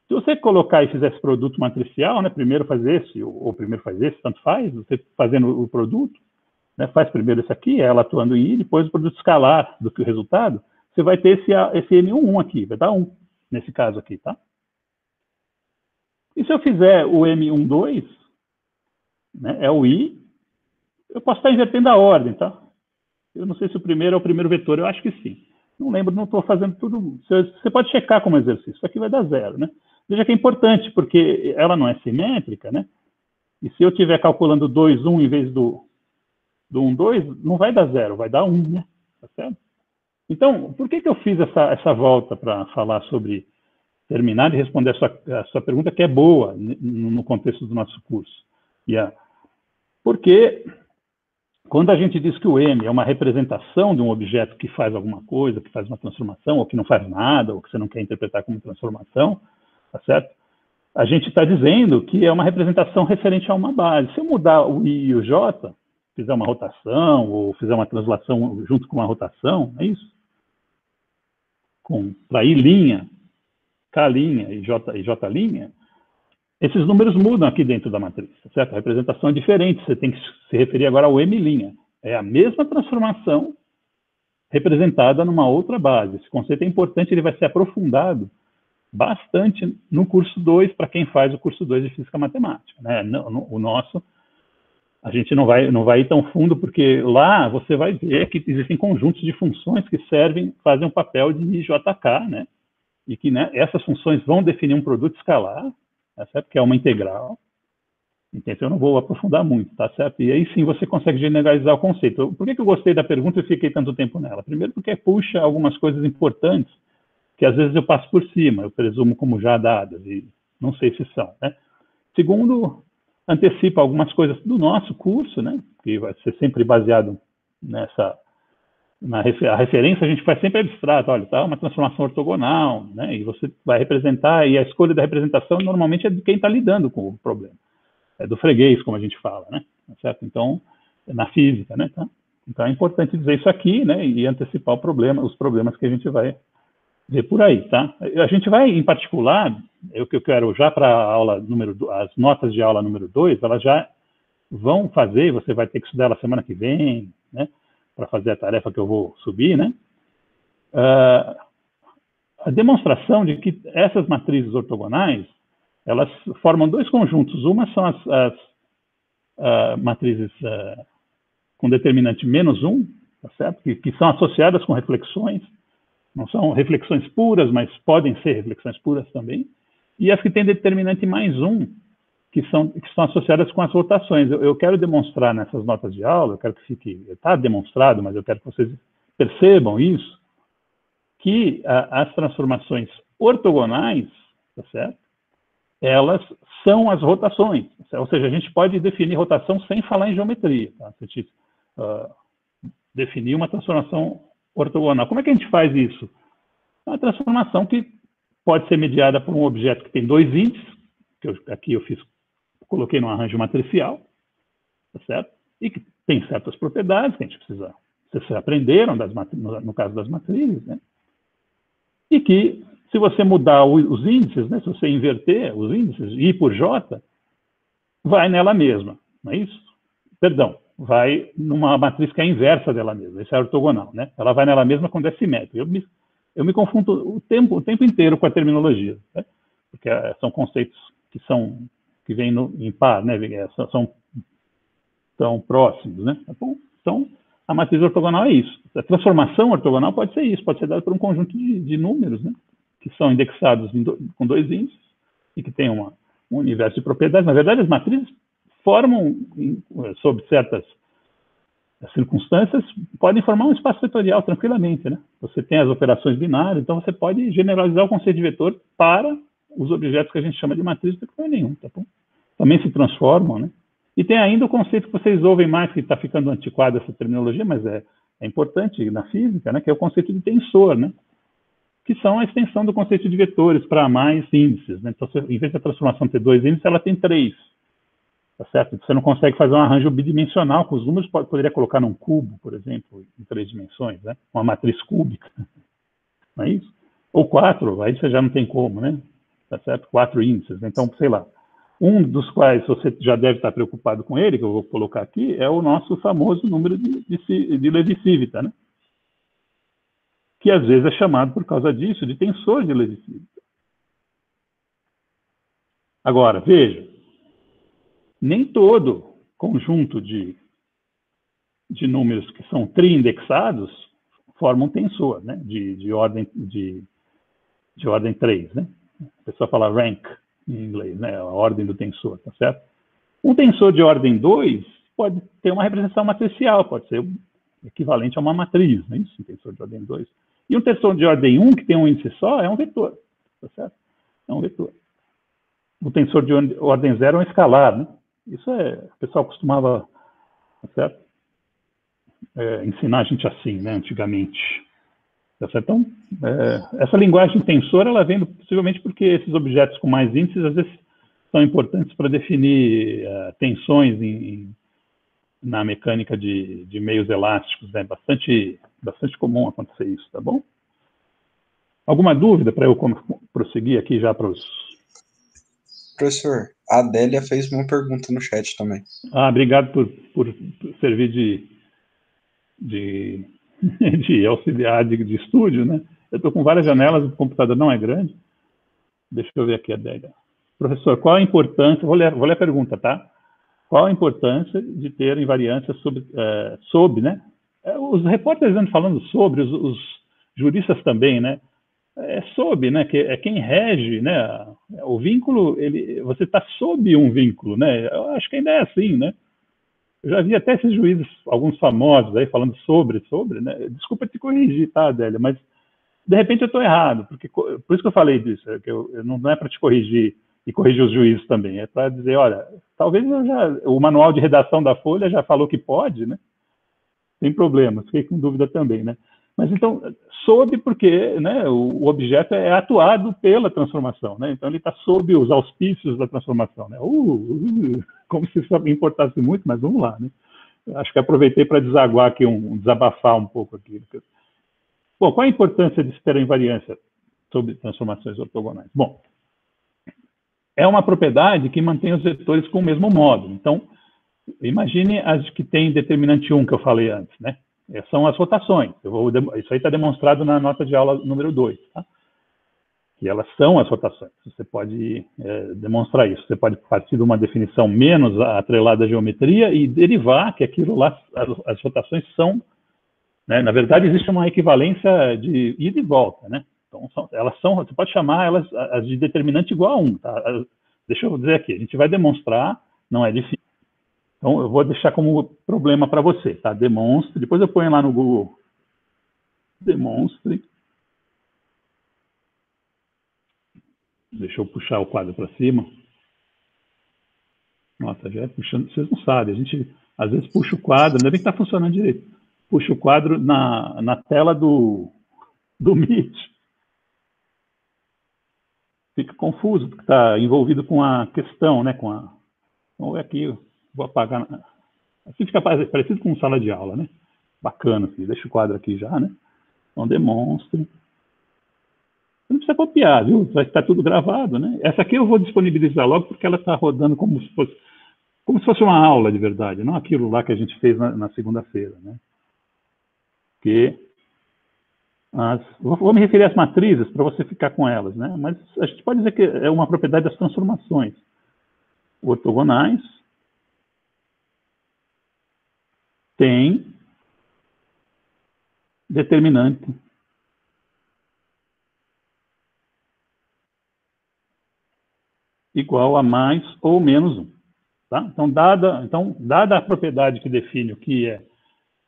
Se você colocar e fizer esse produto matricial, né, primeiro faz esse, ou primeiro faz esse, tanto faz, você fazendo o produto, né, faz primeiro esse aqui, ela atuando em I, depois o produto escalar do que o resultado, você vai ter esse M11 aqui, vai dar 1, nesse caso aqui, tá? E se eu fizer o M12, né, é o I, eu posso estar invertendo a ordem, tá? Eu não sei se o primeiro é o primeiro vetor, eu acho que sim. Não lembro, não estou fazendo tudo. Você pode checar como exercício, isso aqui vai dar 0, né? Veja que é importante, porque ela não é simétrica, né? E se eu estiver calculando 2, 1 em vez do 1, 2, não vai dar 0, vai dar 1, né? Tá certo? Então, por que eu fiz essa volta para falar sobre terminar e responder a sua pergunta, que é boa no contexto do nosso curso? Porque quando a gente diz que o M é uma representação de um objeto que faz alguma coisa, que faz uma transformação, ou que não faz nada, ou que você não quer interpretar como transformação, tá certo? A gente está dizendo que é uma representação referente a uma base. Se eu mudar o I e o J, fizer uma rotação, ou fizer uma translação junto com uma rotação, é isso? Para I', K' e J', esses números mudam aqui dentro da matriz, certo? A representação é diferente, você tem que se referir agora ao M'. É a mesma transformação representada numa outra base. Esse conceito é importante, ele vai ser aprofundado bastante no curso 2, para quem faz o curso 2 de Física Matemática, né? O nosso, a gente não vai ir tão fundo, porque lá você vai ver que existem conjuntos de funções que fazem um papel de IJK, né? E que, né, essas funções vão definir um produto escalar, tá certo? Que é uma integral. Então, eu não vou aprofundar muito, tá certo? E aí sim você consegue generalizar o conceito. Por que eu gostei da pergunta e fiquei tanto tempo nela? Primeiro porque puxa algumas coisas importantes que às vezes eu passo por cima, eu presumo como já dadas, e não sei se são, né? Segundo, antecipa algumas coisas do nosso curso, né? Que vai ser sempre baseado a referência a gente faz sempre abstrato, olha, tá uma transformação ortogonal, né? E você vai representar, e a escolha da representação normalmente é de quem está lidando com o problema. É do freguês, como a gente fala, né? Certo? Então, é na física, né? Tá? Então é importante dizer isso aqui, né? E antecipar os problemas que a gente vai ver por aí, tá? A gente vai, em particular, o que eu quero já para a aula as notas de aula número 2, elas já vão fazer, você vai ter que estudar ela semana que vem, né? Para fazer a tarefa que eu vou subir, né? A demonstração de que essas matrizes ortogonais, elas formam dois conjuntos. Uma são as matrizes com determinante -1, tá certo? Que são associadas com reflexões, não são reflexões puras, mas podem ser reflexões puras também, e as que têm determinante mais um, que são associadas com as rotações. Eu quero demonstrar nessas notas de aula, eu quero que fique, está demonstrado, mas eu quero que vocês percebam isso, que as transformações ortogonais, tá certo? Elas são as rotações, ou seja, a gente pode definir rotação sem falar em geometria, tá? Se a gente definir uma transformação ortogonal. Como é que a gente faz isso? É uma transformação que pode ser mediada por um objeto que tem dois índices, que aqui eu coloquei no arranjo matricial, tá certo? E que tem certas propriedades que a gente precisa, vocês aprenderam no caso das matrizes, né? E que, se você mudar os índices, né, se você inverter os índices, I por J, vai nela mesma, não é isso? Perdão, vai numa matriz que é a inversa dela mesma, isso é ortogonal, né? Ela vai nela mesma quando é simétrica. Eu me confundo o tempo inteiro com a terminologia, né? Porque são conceitos que vêm em par, né? São próximos, né? Então, a matriz ortogonal é isso. A transformação ortogonal pode ser isso, pode ser dada por um conjunto de números, né? Que são indexados com dois índices e que tem um universo de propriedades. Na verdade, as matrizes formam, sob certas circunstâncias, podem formar um espaço vetorial tranquilamente, né? Você tem as operações binárias, então você pode generalizar o conceito de vetor para os objetos que a gente chama de matriz, não tem problema nenhum, tá bom? Também se transformam, né? E tem ainda o conceito que vocês ouvem mais, que está ficando antiquado essa terminologia, mas é importante na física, né? Que é o conceito de tensor, né? Que são a extensão do conceito de vetores para mais índices, né? Então, em vez da transformação ter dois índices, ela tem três. Tá certo? Você não consegue fazer um arranjo bidimensional com os números, poderia colocar num cubo, por exemplo, em 3 dimensões, né? Uma matriz cúbica, não é isso? Ou 4, aí você já não tem como, né? Tá certo? 4 índices, né? Então, sei lá, um dos quais você já deve estar preocupado com ele, que eu vou colocar aqui, é o nosso famoso número de Levi-Civita, né? Que às vezes é chamado, por causa disso, de tensor de Levi-Civita. Agora, veja, nem todo conjunto de números que são triindexados forma um tensor, né? de ordem 3, né? A pessoa fala rank em inglês, né? A ordem do tensor, tá certo? Um tensor de ordem 2 pode ter uma representação matricial, pode ser equivalente a uma matriz, não é isso? Um tensor de ordem 2. E um tensor de ordem 1, que tem um índice só, é um vetor, tá certo? É um vetor. O tensor de ordem 0 é um escalar, né? Isso o pessoal costumava, tá certo? Ensinar a gente assim, né, antigamente. Tá certo? Então, essa linguagem tensor, ela vem possivelmente porque esses objetos com mais índices, às vezes, são importantes para definir tensões na mecânica de meios elásticos, né? Bastante comum acontecer isso, tá bom? Alguma dúvida para eu prosseguir aqui já para os... Professor, a Adélia fez uma pergunta no chat também. Obrigado por servir de auxiliar de estúdio, né? Eu estou com várias janelas, o computador não é grande. Deixa eu ver aqui, Adélia. Professor, qual a importância... Vou ler a pergunta, tá? Qual a importância de ter invariância sob, né? Os repórteres andam falando sobre, os juristas também, né? Sob, né? Que é quem rege, né? O vínculo, você está sob um vínculo, né? Eu acho que ainda é assim, né? Eu já vi até esses juízes, alguns famosos aí, falando sobre, né? Desculpa te corrigir, tá, Adélia? Mas, de repente, eu estou errado. Por isso que eu falei disso. Não é para te corrigir e corrigir os juízes também. É para dizer, olha, talvez o manual de redação da Folha já falou que pode, né? Sem problema. Fiquei com dúvida também, né? Mas, então, sob porque, né, o objeto é atuado pela transformação, né? Então, ele está sob os auspícios da transformação, né? Como se isso importasse muito, mas vamos lá, né? Acho que aproveitei para desaguar aqui, desabafar um pouco aqui. Bom, qual a importância de se ter a invariância sobre transformações ortogonais? Bom, é uma propriedade que mantém os vetores com o mesmo módulo. Então, imagine as que têm determinante 1, que eu falei antes, né? São as rotações. Isso aí está demonstrado na nota de aula número 2, tá? Que elas são as rotações. Você pode demonstrar isso. Você pode partir de uma definição menos atrelada à geometria e derivar que aquilo lá, as rotações são né? Na verdade, existe uma equivalência de ida e volta, né? Então, você pode chamar elas as de determinante igual a 1, tá? Deixa eu dizer aqui, a gente vai demonstrar, não é difícil. Então, eu vou deixar como problema para você, tá? Demonstre, depois eu ponho lá no Google, demonstre. Deixa eu puxar o quadro para cima. Nossa, já é puxando, vocês não sabem, a gente às vezes puxa o quadro, ainda bem que está funcionando direito, puxa o quadro na tela do Meet. Fica confuso, porque está envolvido com a questão, né? Então, aqui, vou apagar. Assim fica parecido com sala de aula, né? Bacana, assim. Deixa o quadro aqui já, né? Então, demonstre. Você não precisa copiar, viu? Vai estar tudo gravado, né? Essa aqui eu vou disponibilizar logo, porque ela está rodando como se fosse uma aula de verdade, não aquilo lá que a gente fez na segunda-feira, né? Vou me referir às matrizes para você ficar com elas, né? Mas a gente pode dizer que é uma propriedade das transformações ortogonais. Tem determinante igual a mais ou menos 1. Tá? Então, dada a propriedade que define o que é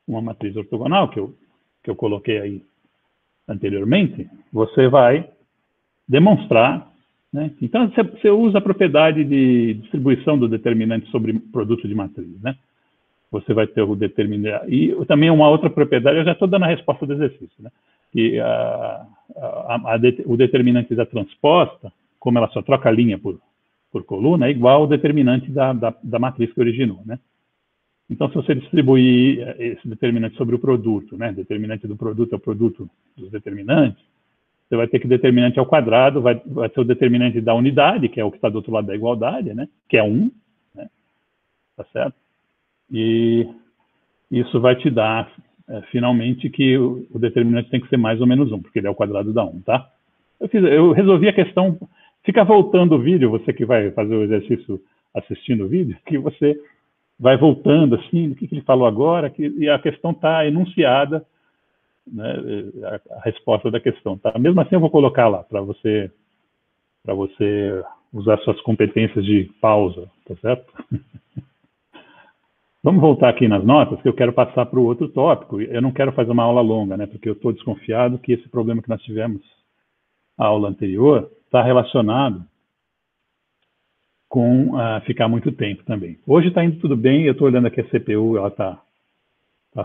uma matriz ortogonal, que eu coloquei aí anteriormente, você vai demonstrar, né? Então, você usa a propriedade de distribuição do determinante sobre produto de matriz, né? Você vai ter o determinante. E também uma outra propriedade, eu já estou dando a resposta do exercício, né? Que o determinante da transposta, como ela só troca a linha por coluna, é igual ao determinante da matriz que originou, né? Então, se você distribuir esse determinante sobre o produto, né? Determinante do produto é o produto dos determinantes, você vai ter que determinante ao quadrado vai ser o determinante da unidade, que é o que está do outro lado da igualdade, né? Que é 1, né? Tá certo? E isso vai te dar, finalmente, que o determinante tem que ser mais ou menos 1, porque ele é o quadrado da 1, tá? Eu resolvi a questão. Fica voltando o vídeo, você que vai fazer o exercício assistindo o vídeo, que você vai voltando assim, o que ele falou agora, e a questão está enunciada, né, a resposta da questão. Tá? Mesmo assim, eu vou colocar lá, para você usar suas competências de pausa, tá certo? Vamos voltar aqui nas notas, que eu quero passar para o outro tópico. Eu não quero fazer uma aula longa, né, porque eu estou desconfiado que esse problema que nós tivemos na aula anterior está relacionado com ficar muito tempo também. Hoje está indo tudo bem, eu estou olhando aqui a CPU, ela está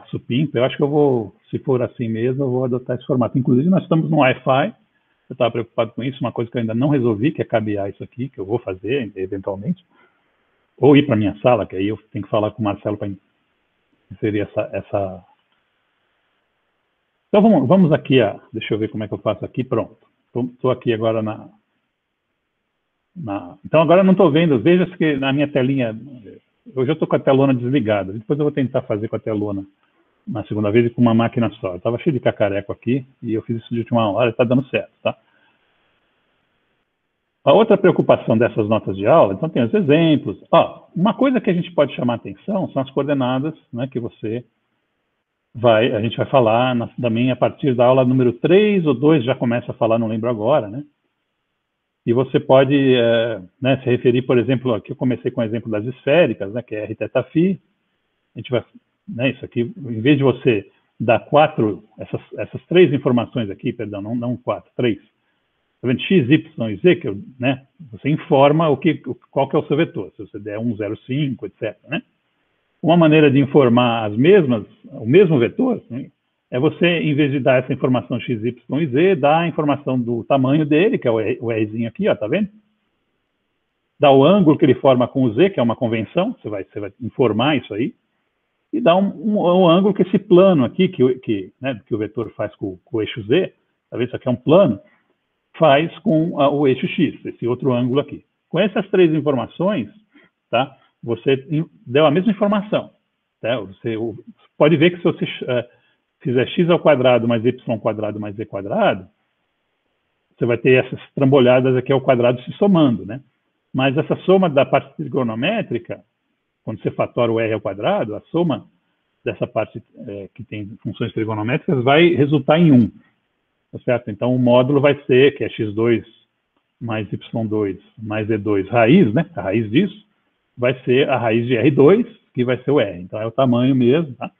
supimpa. Eu acho que eu vou, se for assim mesmo, eu vou adotar esse formato. Inclusive, nós estamos no Wi-Fi, eu estava preocupado com isso, uma coisa que eu ainda não resolvi, que é cabear isso aqui, que eu vou fazer, eventualmente, ou ir para a minha sala, que aí eu tenho que falar com o Marcelo para inserir essa... Então, vamos aqui, deixa eu ver como é que eu faço aqui, pronto. Estou aqui agora Então, agora eu não estou vendo, veja que na minha telinha, hoje eu estou com a telona desligada, depois eu vou tentar fazer com a telona na segunda vez e com uma máquina só. Eu estava cheio de cacareco aqui e eu fiz isso de última hora, está dando certo, tá? A outra preocupação dessas notas de aula, então tem os exemplos. Uma coisa que a gente pode chamar a atenção são as coordenadas, né, que a gente vai falar também a partir da aula número 3 ou 2, já começa a falar, não lembro agora, né? E você pode se referir, por exemplo, aqui eu comecei com o exemplo das esféricas, né, que é R θ φ. A gente vai, né, isso aqui, em vez de você dar essas 3 informações aqui, perdão, não 4, 3. Tá vendo? X, Y e Z, né, você informa qual que é o seu vetor, se você der 1, 0, 5, etc. Né? Uma maneira de informar o mesmo vetor, né, é você, em vez de dar essa informação X, Y e Z, dar a informação do tamanho dele, que é o Rzinho aqui, ó, tá vendo? Dá o ângulo que ele forma com o Z, que é uma convenção, você vai informar isso aí, e dá um ângulo que esse plano aqui, que o vetor faz com o eixo Z, tá vendo? Isso aqui é um plano, faz com o eixo X, esse outro ângulo aqui. Com essas 3 informações, tá? Você deu a mesma informação. Tá? Você pode ver que se você fizer x ao quadrado mais y quadrado mais z quadrado, você vai ter essas trambolhadas aqui ao quadrado se somando, né? Mas essa soma da parte trigonométrica, quando você fatora o r ao quadrado, a soma dessa parte que tem funções trigonométricas vai resultar em 1. Tá certo? Então, o módulo vai ser, que é x2 mais y2 mais e2 raiz, né? A raiz disso vai ser a raiz de R2, que vai ser o R. Então, é o tamanho mesmo, tá?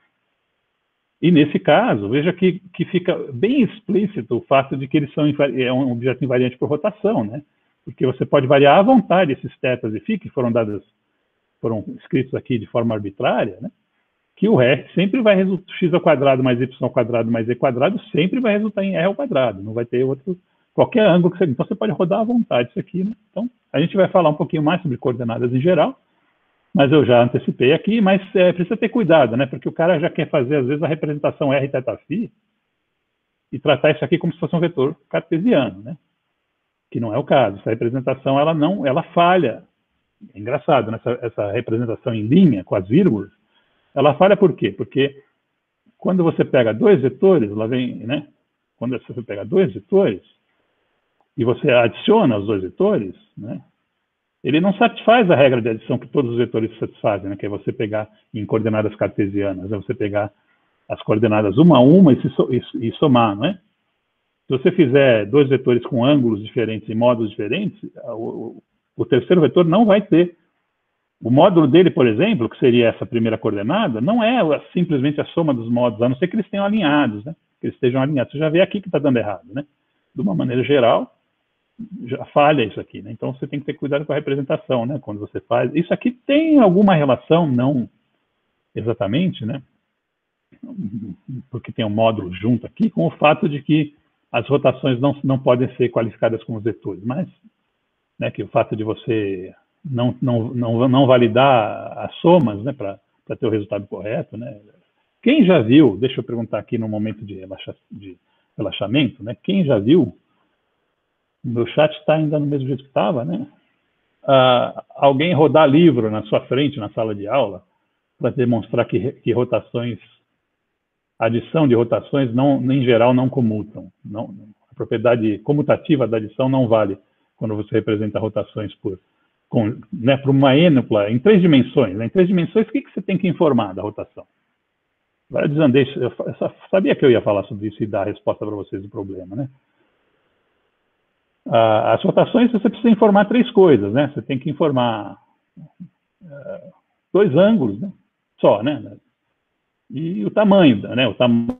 E, nesse caso, veja que fica bem explícito o fato de que eles são um objeto invariante por rotação, né? Porque você pode variar à vontade esses θ e φ, que foram escritos aqui de forma arbitrária, né? Que o R sempre vai resultar, x ao quadrado mais y ao quadrado mais e quadrado, sempre vai resultar em R ao quadrado, não vai ter qualquer ângulo que você... Então, você pode rodar à vontade isso aqui, né? Então, a gente vai falar um pouquinho mais sobre coordenadas em geral, mas eu já antecipei aqui, mas precisa ter cuidado, né? Porque o cara já quer fazer, às vezes, a representação R θφ e tratar isso aqui como se fosse um vetor cartesiano, né? Que não é o caso. Essa representação, ela falha. É engraçado, né? Essa representação em linha, com as vírgulas, ela falha por quê? Porque quando você pega dois vetores, lá vem, né? Quando você pega dois vetores e você adiciona os dois vetores, né? Ele não satisfaz a regra de adição que todos os vetores satisfazem, né? Que é você pegar em coordenadas cartesianas, é você pegar as coordenadas uma a uma e somar, não é? Se você fizer dois vetores com ângulos diferentes e módulos diferentes, o terceiro vetor não vai ter. O módulo dele, por exemplo, que seria essa primeira coordenada, não é simplesmente a soma dos módulos, a não ser que eles tenham alinhados, né? Que eles estejam alinhados. Você já vê aqui que está dando errado, né? De uma maneira geral, já falha isso aqui, né? Então, você tem que ter cuidado com a representação, né? Quando você faz. Isso aqui tem alguma relação, não exatamente, né? Porque tem um módulo junto aqui, com o fato de que as rotações não podem ser qualificadas como vetores, mas, né, que o fato de você não validar as somas, né, para ter o resultado correto, né? Quem já viu, deixa eu perguntar aqui no momento de relaxamento, né? Quem já viu, meu chat está ainda no mesmo jeito que estava, né? Alguém rodar livro na sua frente, na sala de aula, para demonstrar que rotações, adição de rotações, em geral, não comutam. A propriedade comutativa da adição não vale quando você representa rotações por uma ênupla em 3 dimensões. Né? Em 3 dimensões, o que você tem que informar da rotação? Agora, eu sabia que eu ia falar sobre isso e dar a resposta para vocês do problema, né? As rotações, você precisa informar 3 coisas, né? Você tem que informar 2 ângulos, né? Só, né? E o tamanho, né? O tamanho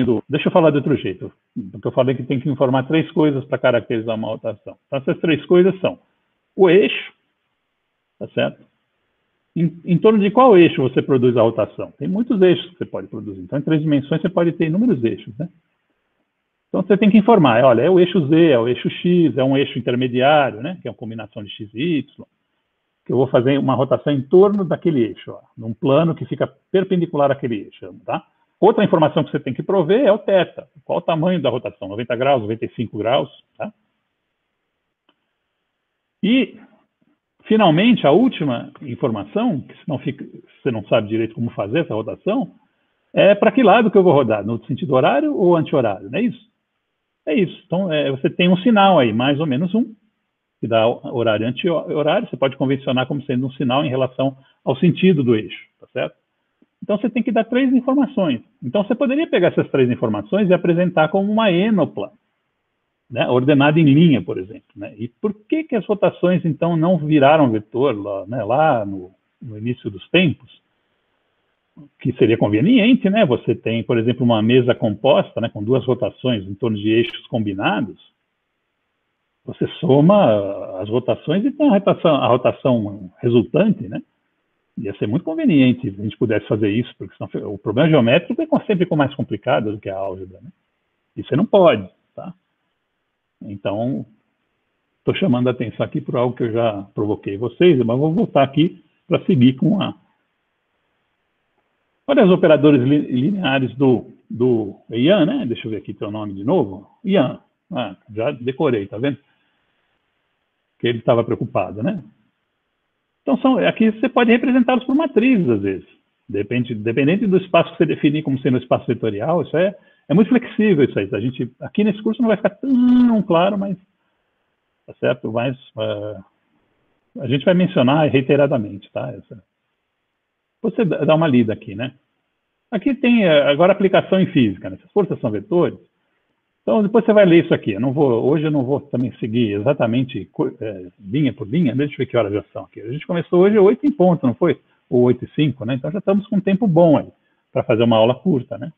do... Deixa eu falar de outro jeito, porque eu falei que tem que informar 3 coisas para caracterizar uma rotação. Então, essas 3 coisas são o eixo, tá certo? Em torno de qual eixo você produz a rotação? Tem muitos eixos que você pode produzir. Então, em 3 dimensões, você pode ter inúmeros eixos, né? Então, você tem que informar, olha, é o eixo Z, é o eixo X, é um eixo intermediário, né? Que é uma combinação de X e Y, que eu vou fazer uma rotação em torno daquele eixo, ó, num plano que fica perpendicular àquele eixo, tá? Outra informação que você tem que prover é o θ. Qual o tamanho da rotação? 90 graus, 95 graus, tá? E, finalmente, a última informação, que senão você não sabe direito como fazer essa rotação, é para que lado que eu vou rodar, no sentido horário ou anti-horário, não é isso? É isso. Então, você tem um sinal aí, mais ou menos que dá horário e anti-horário. Você pode convencionar como sendo um sinal em relação ao sentido do eixo, tá certo? Então, você tem que dar 3 informações. Então, você poderia pegar essas 3 informações e apresentar como uma ênopla, né, ordenada em linha, por exemplo. Né? E por que as rotações, então, não viraram vetor lá no início dos tempos? Que seria conveniente, né? Você tem, por exemplo, uma mesa composta, né, com 2 rotações em torno de eixos combinados. Você soma as rotações e tem a rotação resultante, né? Ia ser muito conveniente se a gente pudesse fazer isso, porque senão o problema geométrico é sempre mais complicado do que a álgebra, né? E você não pode, tá? Então, estou chamando a atenção aqui por algo que eu já provoquei vocês, mas vou voltar aqui para seguir com a... Olha os operadores lineares do Ian, né? Deixa eu ver aqui teu nome de novo. Ian. Já decorei, tá vendo? Que ele estava preocupado, né? Então, aqui você pode representá-los por matrizes, às vezes. Dependente do espaço que você definir como sendo um espaço vetorial, isso é muito flexível, isso aí. Aqui nesse curso não vai ficar tão claro, mas... Tá certo? Mas a gente vai mencionar reiteradamente, tá? Você dá uma lida aqui, né? Aqui tem agora aplicação em física, né? Essas forças são vetores. Então, depois você vai ler isso aqui. Hoje eu não vou também seguir exatamente linha por linha. Deixa eu ver que horas já são aqui. A gente começou hoje 8 em ponto, não foi? Ou 8 e 5, né? Então já estamos com um tempo bom aí para fazer uma aula curta, né?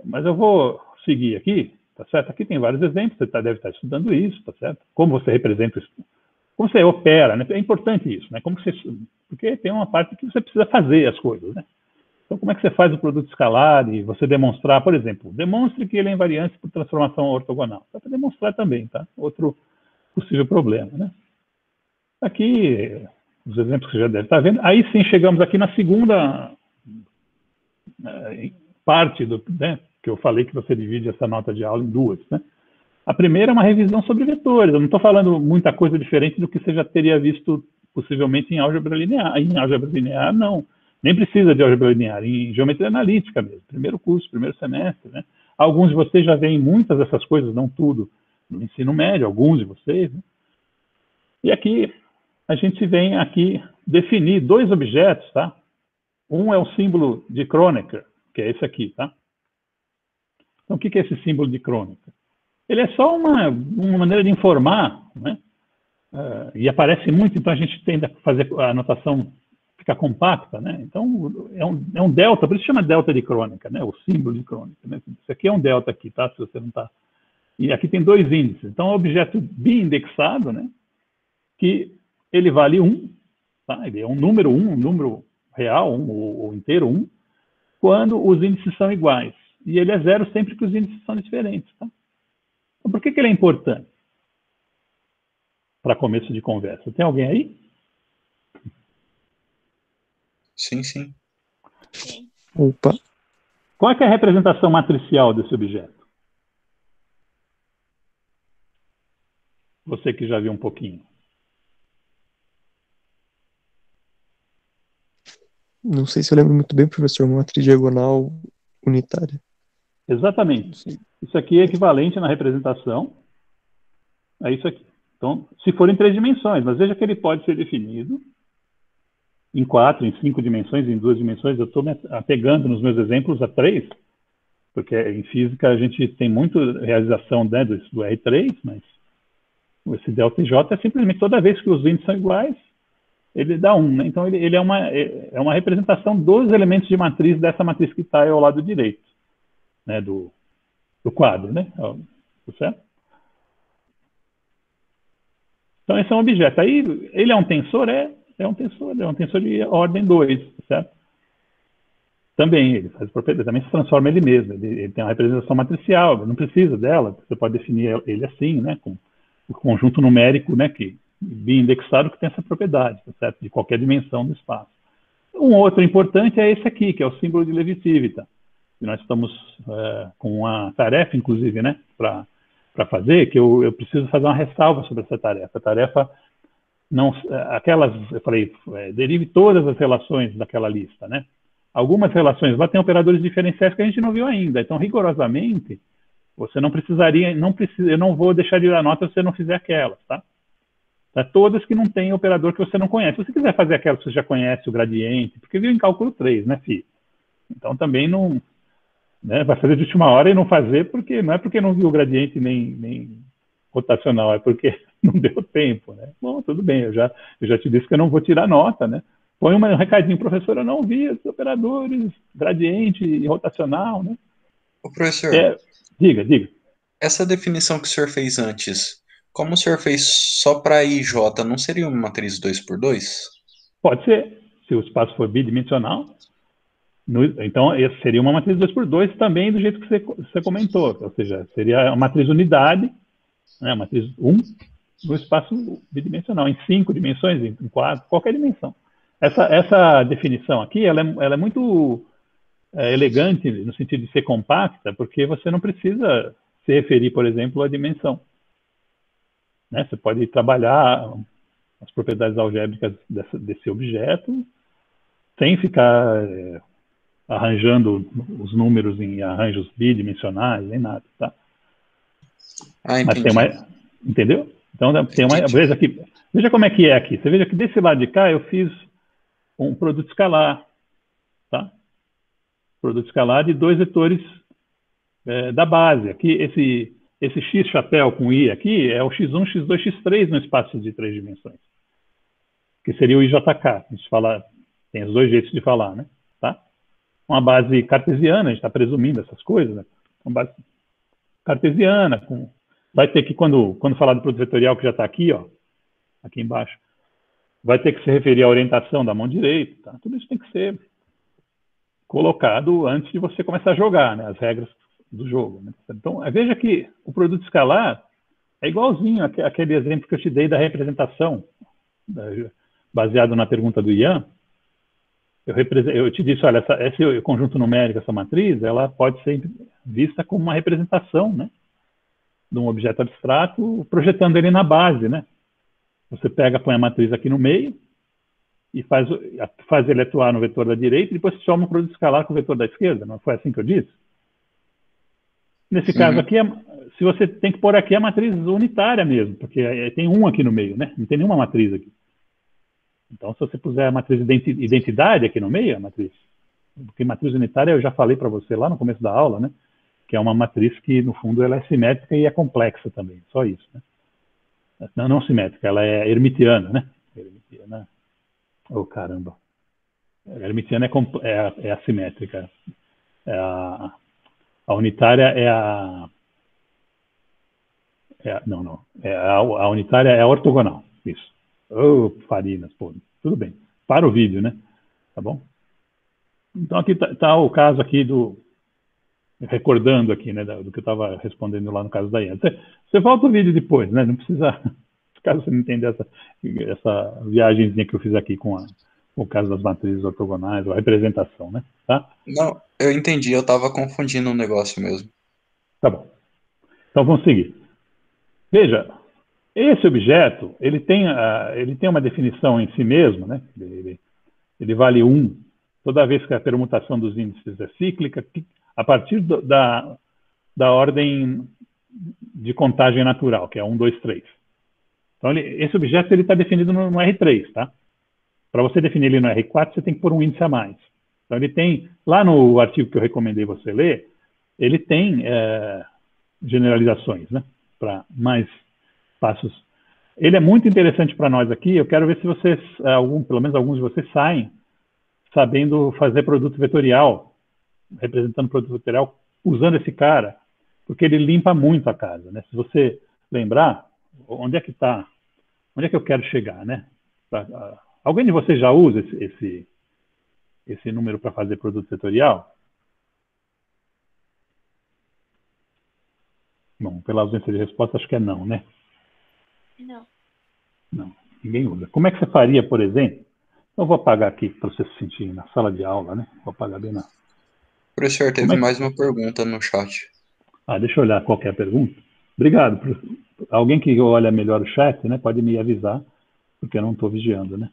Mas eu vou seguir aqui, tá certo? Aqui tem vários exemplos, você deve estar estudando isso, tá certo? Como você representa isso, como você opera, né? É importante isso, né? Porque tem uma parte que você precisa fazer as coisas, né? Então, como é que você faz o produto escalar e você demonstrar, por exemplo, demonstre que ele é invariante por transformação ortogonal. Dá para demonstrar também, tá? Outro possível problema, né? Aqui, os exemplos que você já deve estar vendo. Aí sim, chegamos aqui na segunda parte né, que eu falei que você divide essa nota de aula em duas, né? A primeira é uma revisão sobre vetores. Eu não estou falando muita coisa diferente do que você já teria visto possivelmente em álgebra linear. Em álgebra linear, não. Nem precisa de álgebra linear, em geometria analítica mesmo, primeiro curso, primeiro semestre, né? Alguns de vocês já veem muitas dessas coisas, não tudo, no ensino médio, alguns de vocês, né? E aqui, a gente vem aqui definir dois objetos, tá? Um é o símbolo de Kronecker, que é esse aqui, tá? Então, o que é esse símbolo de Kronecker? Ele é só uma maneira de informar, né? E aparece muito, então a gente tende a fazer a anotação ficar compacta, né? Então, é um delta, por isso chama delta de Kronecker, né? O símbolo de Kronecker, né? Isso aqui é um delta aqui, tá? Se você não tá... E aqui tem dois índices. Então, é um objeto biindexado, né? Que ele vale 1, tá? Ele é um número 1, um número real, ou inteiro 1, quando os índices são iguais. E ele é 0 sempre que os índices são diferentes, tá? Então, por que ele é importante? Para começo de conversa. Tem alguém aí? Sim, sim. Opa. Qual é a representação matricial desse objeto? Você que já viu um pouquinho. Não sei se eu lembro muito bem, professor, uma matriz diagonal unitária. Exatamente. Isso aqui é equivalente na representação a isso aqui. Então, se for em 3 dimensões, mas veja que ele pode ser definido em 4, em 5 dimensões, em 2 dimensões. Eu estou me apegando nos meus exemplos a 3, porque em física a gente tem muito realização, né, do R3, mas esse ΔJ é simplesmente toda vez que os índices são iguais, ele dá 1, né? Então ele é uma representação dos elementos de matriz dessa matriz que está ao lado direito, né, do quadro, né? Tá certo? Então esse é um objeto. Aí ele é um tensor? É um tensor de ordem 2, certo? Também ele faz propriedade, também se transforma ele mesmo. Ele tem uma representação matricial, não precisa dela. Você pode definir ele assim, né? Com o conjunto numérico, né? Que biindexado que tem essa propriedade, tá certo? De qualquer dimensão do espaço. Um outro importante é esse aqui, que é o símbolo de Levi-Civita. E nós estamos com uma tarefa, inclusive, né? Para fazer, que eu preciso fazer uma ressalva sobre essa tarefa. A tarefa não, eu falei, derive todas as relações daquela lista, né? Algumas relações lá tem operadores diferenciais que a gente não viu ainda. Então, rigorosamente, você não precisaria, eu não vou deixar de dar nota se você não fizer aquelas, tá? Todas que não tem operador que você não conhece. Se você quiser fazer aquelas que você já conhece, o gradiente, porque viu em cálculo 3, né, filho? Então, também não... Né, vai fazer de última hora e não fazer, porque não é porque não viu o gradiente nem rotacional, é porque não deu tempo, né? Bom, tudo bem, eu já te disse que eu não vou tirar nota, né? Põe um recadinho, professor, eu não vi os operadores, gradiente e rotacional, né? Ô, professor, diga. Essa definição que o senhor fez antes, como o senhor fez só para IJ, não seria uma matriz 2x2? Pode ser, se o espaço for bidimensional. Então, essa seria uma matriz 2x2 também do jeito que você comentou, ou seja, seria uma matriz unidade, né, matriz 1, no espaço bidimensional, em 5 dimensões, em 4, qualquer dimensão. Essa definição aqui, ela é muito elegante no sentido de ser compacta, porque você não precisa se referir, por exemplo, à dimensão. Né? Você pode trabalhar as propriedades algébricas desse objeto sem ficar... arranjando os números em arranjos bidimensionais, nem nada, tá? Ah, entendi. Mas tem uma... Entendeu? Então, tem uma... Veja aqui. Veja como é que é aqui. Você veja que desse lado de cá eu fiz um produto escalar, tá? produto escalar de dois vetores da base. Aqui, esse X chapéu com I aqui é o X1, X2, X3 no espaço de 3 dimensões, que seria o IJK. A gente fala, tem os dois jeitos de falar, né? Tá? Uma base cartesiana, a gente está presumindo essas coisas, né? Uma base cartesiana, vai ter que, quando falar do produto vetorial, que já está aqui, ó, aqui embaixo, vai ter que se referir à orientação da mão direita, tá? Tudo isso tem que ser colocado antes de você começar a jogar, né? As regras do jogo, né? Então, veja que o produto escalar é igualzinho àquele exemplo que eu te dei da representação, baseado na pergunta do Ian. Eu te disse, olha, esse conjunto numérico, essa matriz, ela pode ser vista como uma representação, né, de um objeto abstrato, projetando ele na base, né? Você põe a matriz aqui no meio e faz ele atuar no vetor da direita e depois soma o produto escalar com o vetor da esquerda. Não foi assim que eu disse? Nesse caso aqui, se você tem que pôr aqui a matriz unitária mesmo, porque tem um aqui no meio, né? Não tem nenhuma matriz aqui. Então, se você puser a matriz identidade aqui no meio, a matriz, porque matriz unitária eu já falei para você lá no começo da aula, né? Que é uma matriz que, no fundo, ela é simétrica e é complexa também, só isso, né? Não simétrica, ela é hermitiana, né? Hermitiana, oh, caramba. A hermitiana é assimétrica. A unitária é a unitária é a ortogonal, isso. Oh, Farinas, pô, tudo bem. Para o vídeo, né? Tá bom? Então, aqui tá o caso aqui recordando aqui, né, do que eu estava respondendo lá no caso da Ian. Você volta o vídeo depois, né? Não precisa, caso você não entenda essa viagemzinha que eu fiz aqui com o caso das matrizes ortogonais, ou a representação, né? Tá? Não, eu entendi, eu estava confundindo o negócio mesmo. Tá bom. Então, vamos seguir. Veja, esse objeto, ele tem uma definição em si mesmo, né? Ele vale 1 toda vez que a permutação dos índices é cíclica, a partir da ordem de contagem natural, que é 1, 2, 3. Então, esse objeto está definido no R3, tá? Para você definir ele no R4, você tem que pôr um índice a mais. Então, ele tem, lá no artigo que eu recomendei você ler, ele tem generalizações, né? Para mais passos. Ele é muito interessante para nós aqui. Eu quero ver se vocês, pelo menos alguns de vocês, saem sabendo fazer produto vetorial, representando produto vetorial, usando esse cara, porque ele limpa muito a casa, né? Se você lembrar, onde é que eu quero chegar, né? Alguém de vocês já usa esse número para fazer produto vetorial? Bom, pela ausência de resposta, acho que é não, né? Não, ninguém usa. Como é que você faria, por exemplo? Eu vou apagar aqui para você se sentir na sala de aula, né? Vou apagar bem na... Professor, teve mais uma pergunta no chat. Deixa eu olhar qual que é a pergunta. Obrigado. Alguém que olha melhor o chat, né, pode me avisar, porque eu não estou vigiando, né?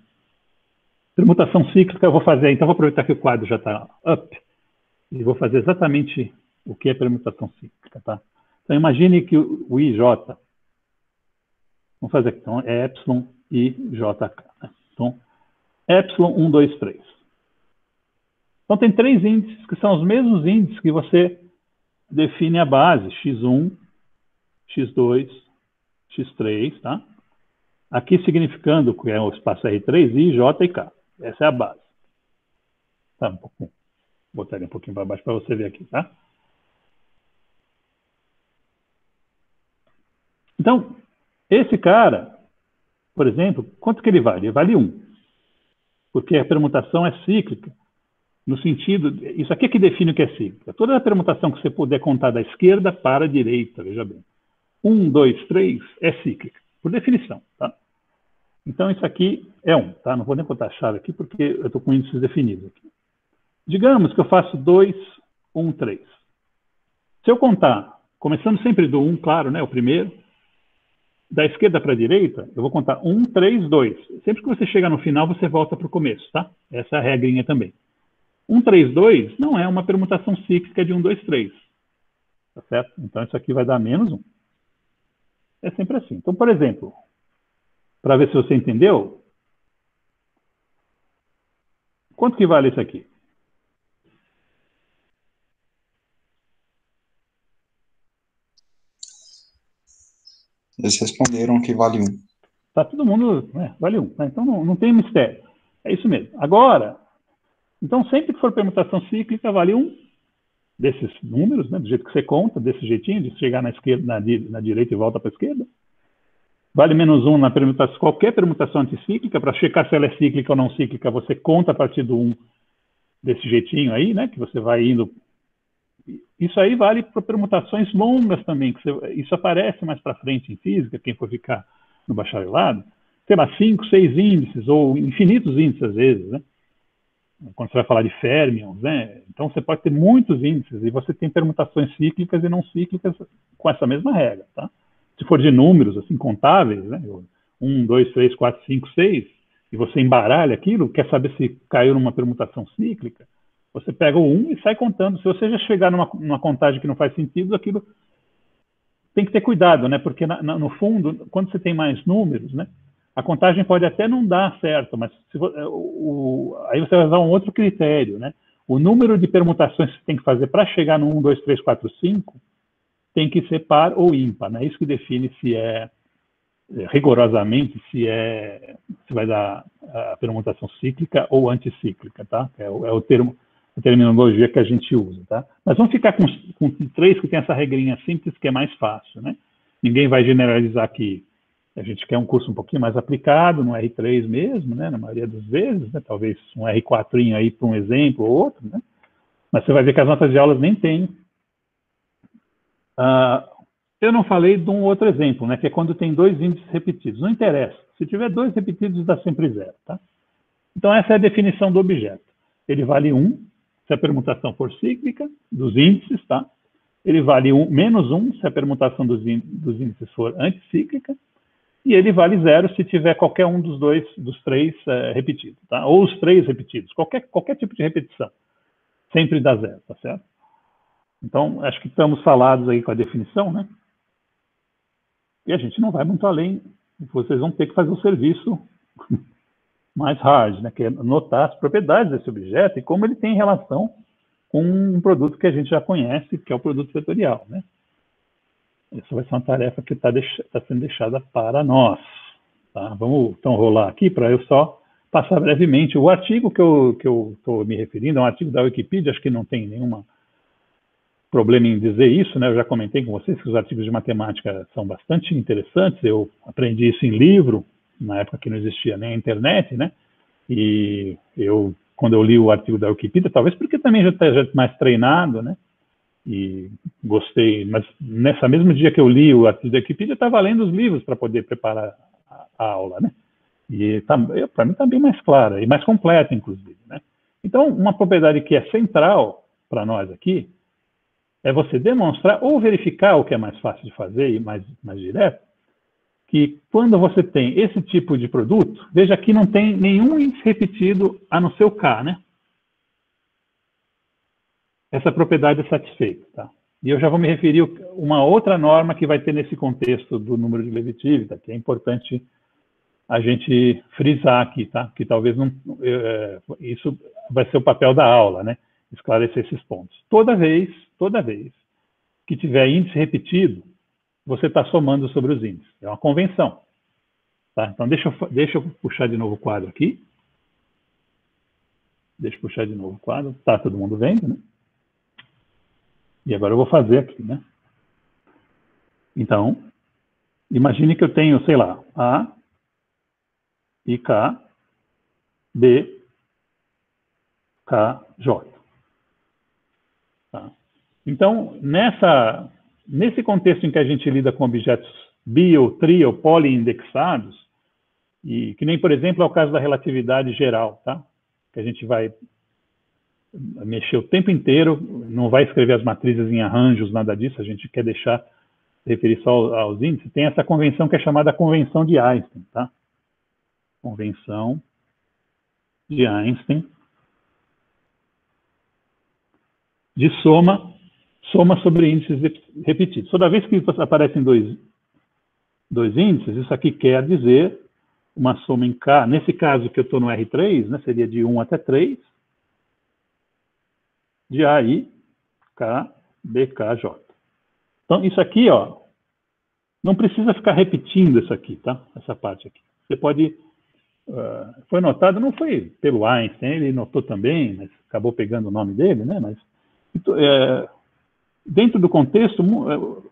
Permutação cíclica eu vou fazer, então vou aproveitar que o quadro já está up e vou fazer exatamente o que é permutação cíclica, tá? Então imagine que o IJ, vamos fazer aqui, então é epsilon IJK, né? Então, epsilon 1, 2, 3. Então tem 3 índices que são os mesmos índices que você define a base, x1, x2, x3, tá? Aqui significando que é o espaço R3, I, J e K. Essa é a base. Tá, vou botar ele um pouquinho para baixo para você ver aqui, tá? Então, esse cara, por exemplo, quanto que ele vale? Ele vale 1. Porque a permutação é cíclica, no sentido... Isso aqui é que define o que é cíclica. Toda a permutação que você puder contar da esquerda para a direita, veja bem. 1, 2, 3 é cíclica, por definição, tá? Então, isso aqui é 1, tá? Não vou nem botar a chave aqui, porque eu estou com índices definidos aqui. Digamos que eu faço 2, 1, 3. Se eu contar, começando sempre do 1, claro, né? O primeiro, da esquerda para a direita, eu vou contar 1, 3, 2. Sempre que você chega no final, você volta para o começo, tá? Essa é a regrinha também. 1, 3, 2 não é uma permutação cíclica de 1, 2, 3. Tá certo? Então, isso aqui vai dar menos 1. É sempre assim. Então, por exemplo, para ver se você entendeu, quanto que vale isso aqui? Eles responderam que vale 1. Tá todo mundo, né, vale 1. Né? Então não tem mistério. É isso mesmo. Agora, então sempre que for permutação cíclica, vale 1 desses números, né, do jeito que você conta, desse jeitinho, de chegar na esquerda, na direita e volta para a esquerda. Vale menos 1 na permutação, qualquer permutação anticíclica, para checar se ela é cíclica ou não cíclica, você conta a partir do 1 desse jeitinho aí, né, que você vai indo. Isso aí vale para permutações longas também, que isso aparece mais para frente em física, quem for ficar no bacharelado, sei lá, 5, 6 índices, ou infinitos índices às vezes, né? Quando você vai falar de férmions, né? Então você pode ter muitos índices, e você tem permutações cíclicas e não cíclicas com essa mesma regra, tá? Se for de números, assim, contáveis, né? 1, 2, 3, 4, 5, 6, e você embaralha aquilo, quer saber se caiu numa permutação cíclica, você pega o 1 e sai contando. Se você já chegar numa contagem que não faz sentido, aquilo tem que ter cuidado, né? Porque no fundo, quando você tem mais números, né? A contagem pode até não dar certo, mas aí você vai usar um outro critério, né? O número de permutações que você tem que fazer para chegar no 1, 2, 3, 4, 5 tem que ser par ou ímpar, né? Isso que define se é rigorosamente se vai dar a permutação cíclica ou anticíclica, tá? É o termo, a terminologia que a gente usa, tá? Mas vamos ficar com 3 que tem essa regrinha simples, que é mais fácil, né? Ninguém vai generalizar aqui. A gente quer um curso um pouquinho mais aplicado, no R3 mesmo, né? Na maioria das vezes, né? Talvez um R4 aí para um exemplo ou outro, né? Mas você vai ver que as notas de aulas nem tem. Eu não falei de um outro exemplo, né? Que é quando tem 2 índices repetidos. Não interessa. Se tiver 2 repetidos, dá sempre 0, tá? Então essa é a definição do objeto. Ele vale 1 se a permutação for cíclica, dos índices, tá? Ele vale menos 1 se a permutação dos índices for anticíclica, e ele vale 0 se tiver qualquer um dos 3 repetidos, tá? Ou os 3 repetidos, qualquer tipo de repetição. Sempre dá 0, tá certo? Então, acho que estamos falados aí com a definição, né? E a gente não vai muito além, vocês vão ter que fazer o serviço mais hard, né? Que é notar as propriedades desse objeto e como ele tem relação com um produto que a gente já conhece, que é o produto vetorial, né? Essa vai ser uma tarefa que está sendo deixada para nós. Tá? Vamos então rolar aqui para eu só passar brevemente. O artigo que eu estou me referindo é um artigo da Wikipedia, acho que não tem nenhum problema em dizer isso, né? Eu já comentei com vocês que os artigos de matemática são bastante interessantes. Eu aprendi isso em livro, na época que não existia nem a internet, né? E quando eu li o artigo da Wikipedia, talvez porque também já está mais treinado, né? E gostei, mas nessa mesmo dia que eu li o artigo da Wikipedia, eu estava lendo os livros para poder preparar a aula, né? E para mim está bem mais clara e mais completa, inclusive, né? Então, uma propriedade que é central para nós aqui é você demonstrar ou verificar, o que é mais fácil de fazer e mais direto, que quando você tem esse tipo de produto, veja que não tem nenhum índice repetido a não ser o K, né? Essa propriedade é satisfeita, tá? E eu já vou me referir a uma outra norma que vai ter nesse contexto do número de Levi-Civita, que é importante a gente frisar aqui, tá? Que talvez não, isso vai ser o papel da aula, né? Esclarecer esses pontos. Toda vez que tiver índice repetido, você está somando sobre os índices. É uma convenção, tá? Então deixa eu puxar de novo o quadro aqui. Deixa eu puxar de novo o quadro. Tá todo mundo vendo, né? E agora eu vou fazer aqui, né? Então, imagine que eu tenho, sei lá, A e K, B, K, J. Tá? Então, nesse contexto em que a gente lida com objetos bi, tri ou poliindexados, e que nem, por exemplo, é o caso da relatividade geral, tá? Que a gente vai mexer o tempo inteiro, não vai escrever as matrizes em arranjos, nada disso, a gente quer deixar referir só aos índices. Tem essa convenção que é chamada convenção de Einstein, tá? Convenção de Einstein de soma sobre índices repetidos. Toda vez que aparecem dois índices, isso aqui quer dizer uma soma em K. Nesse caso que eu estou no R3, né, seria de 1 até 3, de AI, K, B, K, J. Então, isso aqui, ó, Não precisa ficar repetindo isso aqui, tá? Essa parte aqui. Você pode... foi notado, não foi pelo Einstein, ele notou também, mas acabou pegando o nome dele, né? Mas dentro do contexto,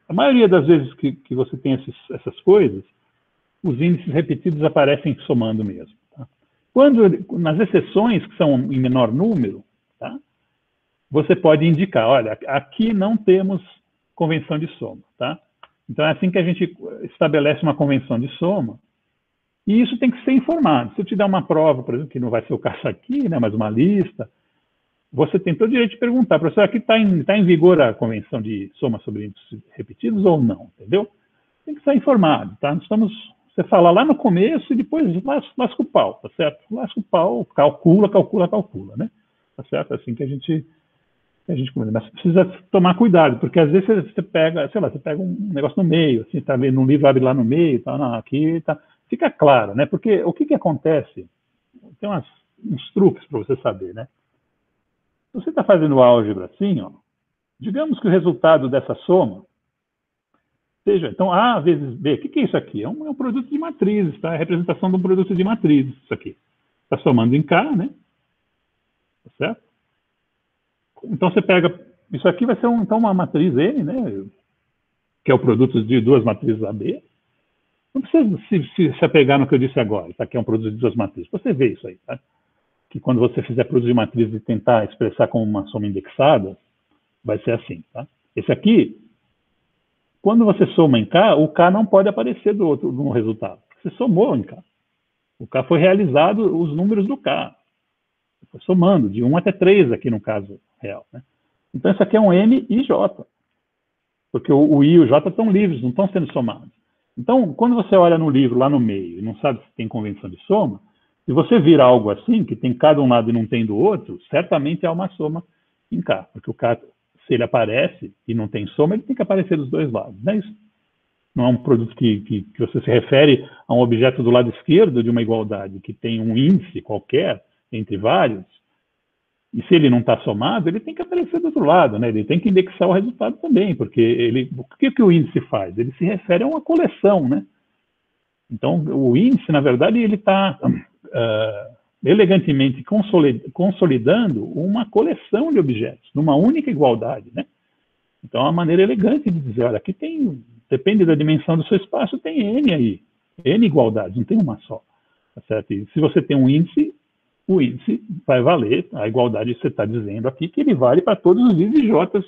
a maioria das vezes que você tem essas coisas, os índices repetidos aparecem somando mesmo. Tá? Nas exceções, que são em menor número, tá? Você pode indicar, olha, aqui não temos convenção de soma. Tá? Então, é assim que a gente estabelece uma convenção de soma, e isso tem que ser informado. Se eu te der uma prova, por exemplo, que não vai ser o caso aqui, né, mas uma lista, você tem todo o direito de perguntar, professor, aqui está em vigor a convenção de soma sobre índices repetidos ou não, entendeu? Tem que estar informado, tá? Você fala lá no começo e depois lasca o pau, tá certo? Lasca o pau, calcula, né? Tá certo? É assim que a gente começa. Mas precisa tomar cuidado, porque às vezes você pega, sei lá, você pega um negócio no meio, assim, tá lendo um livro, abre lá no meio, tá, não, aqui, tá. Fica claro, né? Porque o que acontece? Tem uns truques para você saber, né? Se você está fazendo álgebra assim, ó, digamos que o resultado dessa soma seja, então, A vezes B. O que é isso aqui? É um produto de matrizes, tá? É a representação de um produto de matrizes, isso aqui. Está somando em K, né? Tá certo? Então, você pega... Isso aqui vai ser, então, uma matriz N, né? Que é o produto de duas matrizes AB. Não precisa se apegar no que eu disse agora, tá? Que é um produto de duas matrizes. Você vê isso aí, tá? Que quando você fizer produto de matrizes e tentar expressar como uma soma indexada, vai ser assim, tá? Esse aqui... Quando você soma em K, o K não pode aparecer no resultado. Você somou em K. O K foi realizado, os números do K. Foi somando, de 1 até 3 aqui no caso real. Né? Então, isso aqui é um M e J. Porque o I e o J estão livres, não estão sendo somados. Então, quando você olha no livro, lá no meio, e não sabe se tem convenção de soma, se você vira algo assim, que tem cada um lado e não tem do outro, certamente é uma soma em K. Porque o K... Se ele aparece e não tem soma, ele tem que aparecer dos dois lados. Não é isso? Não é um produto que você se refere a um objeto do lado esquerdo de uma igualdade, que tem um índice qualquer entre vários, e se ele não está somado, ele tem que aparecer do outro lado, né? Ele tem que indexar o resultado também, porque o que o índice faz? Ele se refere a uma coleção, né? Então, o índice, na verdade, ele está... elegantemente consolidando uma coleção de objetos, numa única igualdade, né? Então, é uma maneira elegante de dizer, olha, aqui tem, depende da dimensão do seu espaço, tem N aí, N igualdades, não tem uma só, tá certo? E se você tem um índice, o índice vai valer, a igualdade você está dizendo aqui, que ele vale para todos os Is e Js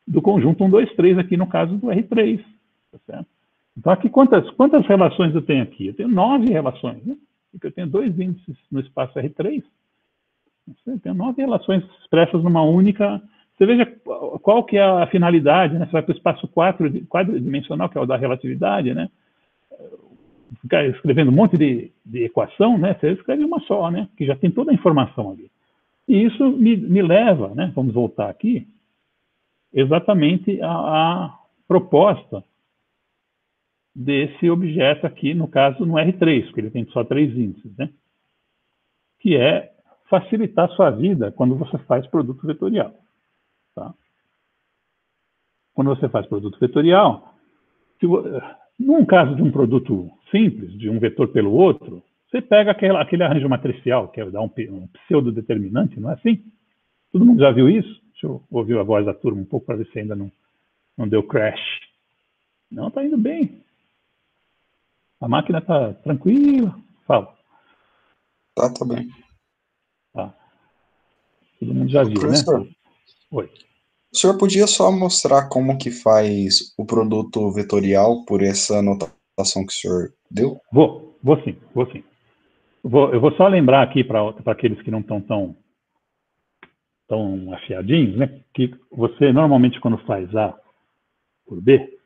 do conjunto 1, 2, 3, aqui no caso do R3, tá certo? Então, aqui, quantas relações eu tenho aqui? Eu tenho 9 relações, né? Porque eu tenho 2 índices no espaço R3, eu tenho 9 relações expressas numa única... Você veja qual que é a finalidade, né? Você vai para o espaço quadridimensional, que é o da relatividade, né? Ficar escrevendo um monte de equação, né? Você escreve uma só, né? Que já tem toda a informação ali. E isso me leva, né? Vamos voltar aqui, exatamente a proposta desse objeto aqui, no caso, no R3, porque ele tem só 3 índices, né? Que é facilitar a sua vida quando você faz produto vetorial. Tá? Quando você faz produto vetorial, num caso de um produto simples, de um vetor pelo outro, você pega aquele arranjo matricial, que é dar um pseudo-determinante, não é assim? Todo mundo já viu isso? Deixa eu ouvir a voz da turma um pouco para ver se ainda não deu crash. Não, está indo bem. A máquina está tranquila. Fala. Tá bem. Tá. Todo mundo já viu, professor, né? Oi. O senhor podia só mostrar como que faz o produto vetorial por essa notação que o senhor deu? Vou sim. Eu vou só lembrar aqui para aqueles que não estão tão afiadinhos, né? Que você, normalmente, quando faz A por B,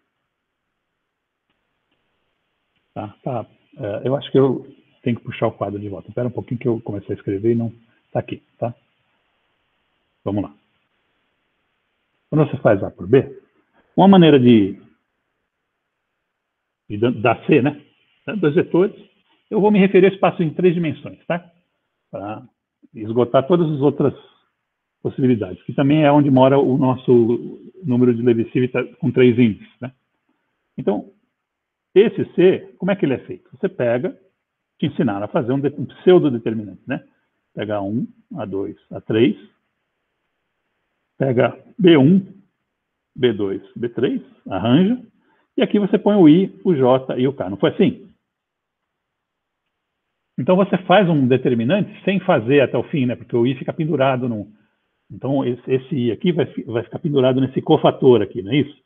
tá, eu acho que eu tenho que puxar o quadro de volta. Espera um pouquinho que eu comecei a escrever e não está aqui, tá? Vamos lá. Quando você faz A por B, uma maneira dar C, né? 2 vetores, eu vou me referir ao espaço em 3 dimensões, tá? Para esgotar todas as outras possibilidades, que também é onde mora o nosso número de Lebesgue com 3 índices, né? Então, Esse C, como é que ele é feito? Você pega, te ensinaram a fazer um pseudo-determinante, né? Pega A1, A2, A3, pega B1, B2, B3, arranja, e aqui você põe o I, o J e o K. Não foi assim? Então você faz um determinante sem fazer até o fim, né? Porque o I fica pendurado no... Então esse I aqui vai ficar pendurado nesse cofator aqui, não é isso?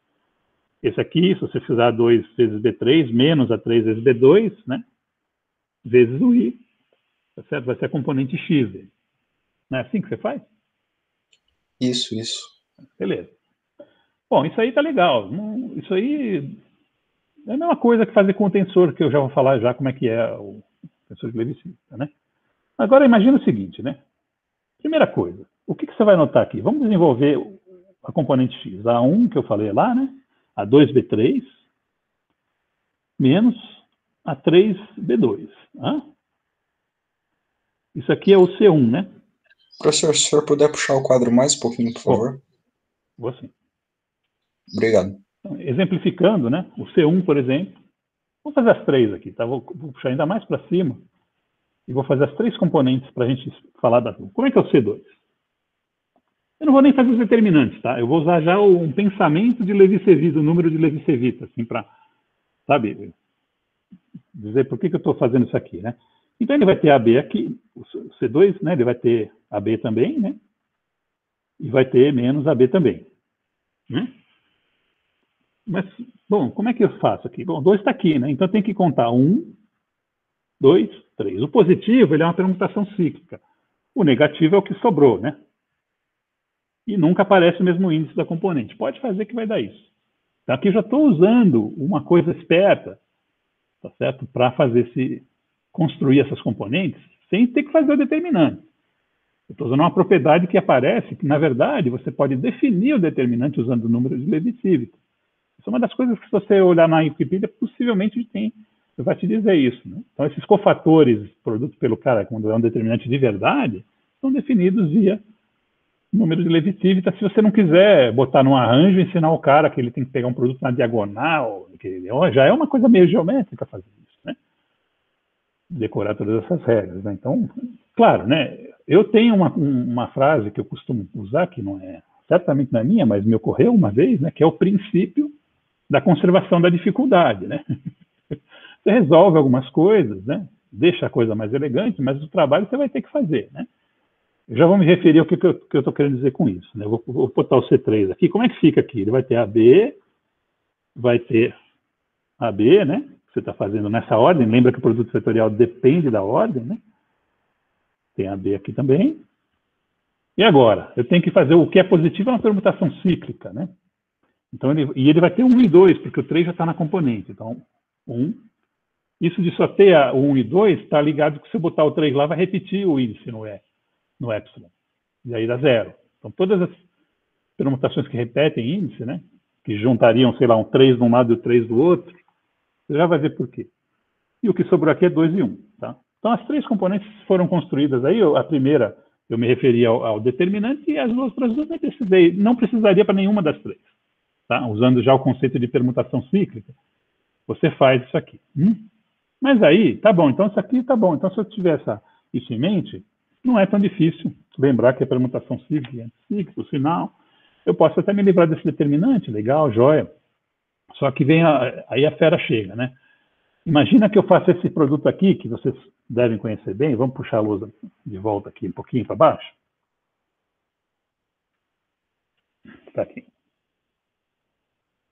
Esse aqui, se você fizer 2 vezes B3, menos A3 vezes B2, né? Vezes o I, tá certo? Vai ser a componente X dele. Não é assim que você faz? Isso. Beleza. Bom, isso aí tá legal. Isso aí é a mesma coisa que fazer com o tensor, que eu já vou falar já como é que é o tensor de Levi-Civita, né? Agora imagina o seguinte, né? Primeira coisa, o que você vai notar aqui? Vamos desenvolver a componente X. A1, que eu falei lá, né? A2B3, menos A3B2. Tá? Isso aqui é o C1, né? Professor, se o senhor puder puxar o quadro mais um pouquinho, por favor. Vou sim. Obrigado. Então, exemplificando, né? O C1, por exemplo. Vou fazer as 3 aqui, tá? Vou puxar ainda mais para cima. E vou fazer as 3 componentes para a gente falar da... Como é que é o C2? Eu não vou nem fazer os determinantes, tá? Eu vou usar já um pensamento de Levi-Civita, o número de Levi-Civita, assim, para, sabe, dizer por que eu estou fazendo isso aqui, né? Então ele vai ter AB aqui, o C2, né? Ele vai ter AB também, né? E vai ter menos AB também, né? Mas, bom, como é que eu faço aqui? Bom, 2 está aqui, né? Então tem que contar 1, 2, 3. O positivo, ele é uma permutação cíclica. O negativo é o que sobrou, né? E nunca aparece o mesmo índice da componente. Pode fazer que vai dar isso. Então aqui eu já estou usando uma coisa esperta, tá certo? Para construir essas componentes sem ter que fazer o determinante. Eu estou usando uma propriedade que aparece, que na verdade você pode definir o determinante usando o número de Levi-Civita. Isso é uma das coisas que, se você olhar na Wikipedia, possivelmente vai te dizer isso, né? Então, esses cofatores produzidos pelo cara, quando é um determinante de verdade, são definidos via número de Levi-Civita. Se você não quiser botar num arranjo e ensinar o cara que ele tem que pegar um produto na diagonal, já é uma coisa meio geométrica fazer isso, né? Decorar todas essas regras, né? Então, claro, né? Eu tenho uma frase que eu costumo usar, que certamente não é minha, mas me ocorreu uma vez, né? Que é o princípio da conservação da dificuldade, né? Você resolve algumas coisas, né? Deixa a coisa mais elegante, mas o trabalho você vai ter que fazer, né? Eu já vou me referir ao que eu estou querendo dizer com isso, né? Eu vou botar o C3 aqui. Como é que fica aqui? Ele vai ter AB, vai ter AB, né? Você está fazendo nessa ordem. Lembra que o produto vetorial depende da ordem, né? Tem AB aqui também. E agora? Eu tenho que fazer o que é positivo, é uma permutação cíclica, né? Então, ele vai ter 1 e 2, porque o 3 já está na componente. Então, 1. Isso de só ter o 1 e 2 está ligado que se eu botar o 3 lá, vai repetir o índice no epsilon. E aí dá 0. Então, todas as permutações que repetem índice, né? Que juntariam, sei lá, um 3 de um lado e o 3 do outro, você já vai ver por quê. E o que sobrou aqui é 2 e 1. Tá? Então, as 3 componentes foram construídas aí. A primeira, eu me referi ao determinante, e as outras duas não precisaria para nenhuma das 3. Tá? Usando já o conceito de permutação cíclica, você faz isso aqui. Mas aí, tá bom, então isso aqui tá bom. Então, se eu tiver isso em mente, não é tão difícil lembrar que a permutação cíclica é cíclica, o sinal. Eu posso até me livrar desse determinante, legal, joia. Só que aí a fera chega, né? Imagina que eu faço esse produto aqui, que vocês devem conhecer bem. Vamos puxar a luz de volta aqui, um pouquinho para baixo. Está aqui.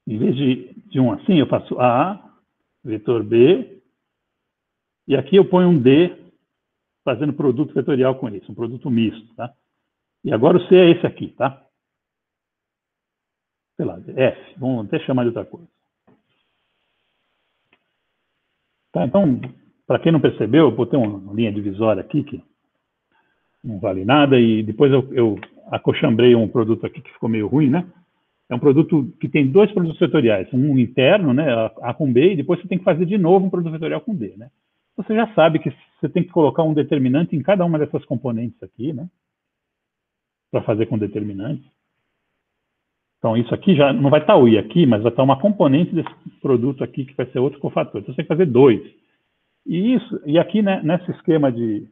Em vez de um assim, eu faço A, vetor B, e aqui eu ponho um D, fazendo produto vetorial com isso, um produto misto, tá? E agora o C é esse aqui, tá? Sei lá, F, vamos até chamar de outra coisa. Tá, então, para quem não percebeu, eu botei uma linha divisória aqui, que não vale nada, e depois eu acochambrei um produto aqui que ficou meio ruim, né? É um produto que tem 2 produtos vetoriais, um interno, né, A com B, e depois você tem que fazer de novo um produto vetorial com D, né? Você já sabe que você tem que colocar um determinante em cada uma dessas componentes aqui, né? Para fazer com determinante. Então, isso aqui já não vai estar o I aqui, mas vai estar uma componente desse produto aqui que vai ser outro cofator. Então, você tem que fazer 2. E aqui, né, nesse esquema de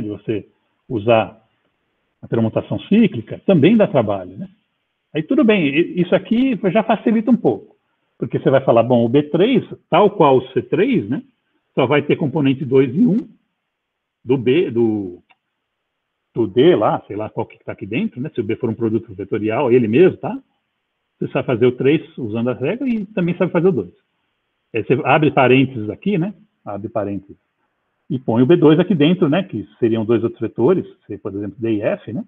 você usar a permutação cíclica, também dá trabalho, né? Aí tudo bem, isso aqui já facilita um pouco, porque você vai falar, bom, o B3, tal qual o C3, né, só vai ter componente 2 e 1, do D lá, sei lá qual que está aqui dentro, né, se o B for um produto vetorial, ele mesmo, tá? Você sabe fazer o 3 usando a regra e também sabe fazer o 2. Aí você abre parênteses aqui, né, abre parênteses, e põe o B2 aqui dentro, né, que seriam 2 outros vetores, por exemplo, D e F, né,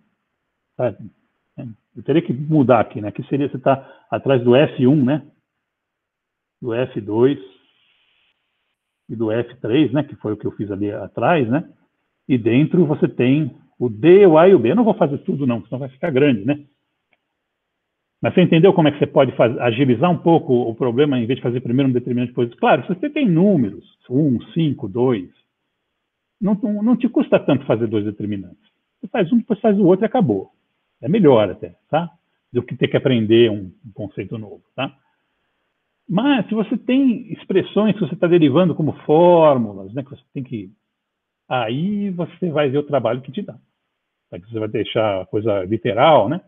sabe? Eu teria que mudar aqui, né? Aqui seria você está atrás do F1, né? Do F2 e do F3, né? Que foi o que eu fiz ali atrás, né? E dentro você tem o D, o A e o B. Eu não vou fazer tudo, não, senão vai ficar grande, né? Mas você entendeu como é que você pode agilizar um pouco o problema, em vez de fazer primeiro um determinante depois? Claro, se você tem números, 1, 5, 2, não te custa tanto fazer 2 determinantes. Você faz um, depois faz o outro e acabou. É melhor até, tá? Do que ter que aprender um conceito novo, tá? Mas se você tem expressões que você está derivando como fórmulas, né, que você tem que... Aí você vai ver o trabalho que te dá. Você vai deixar a coisa literal, né?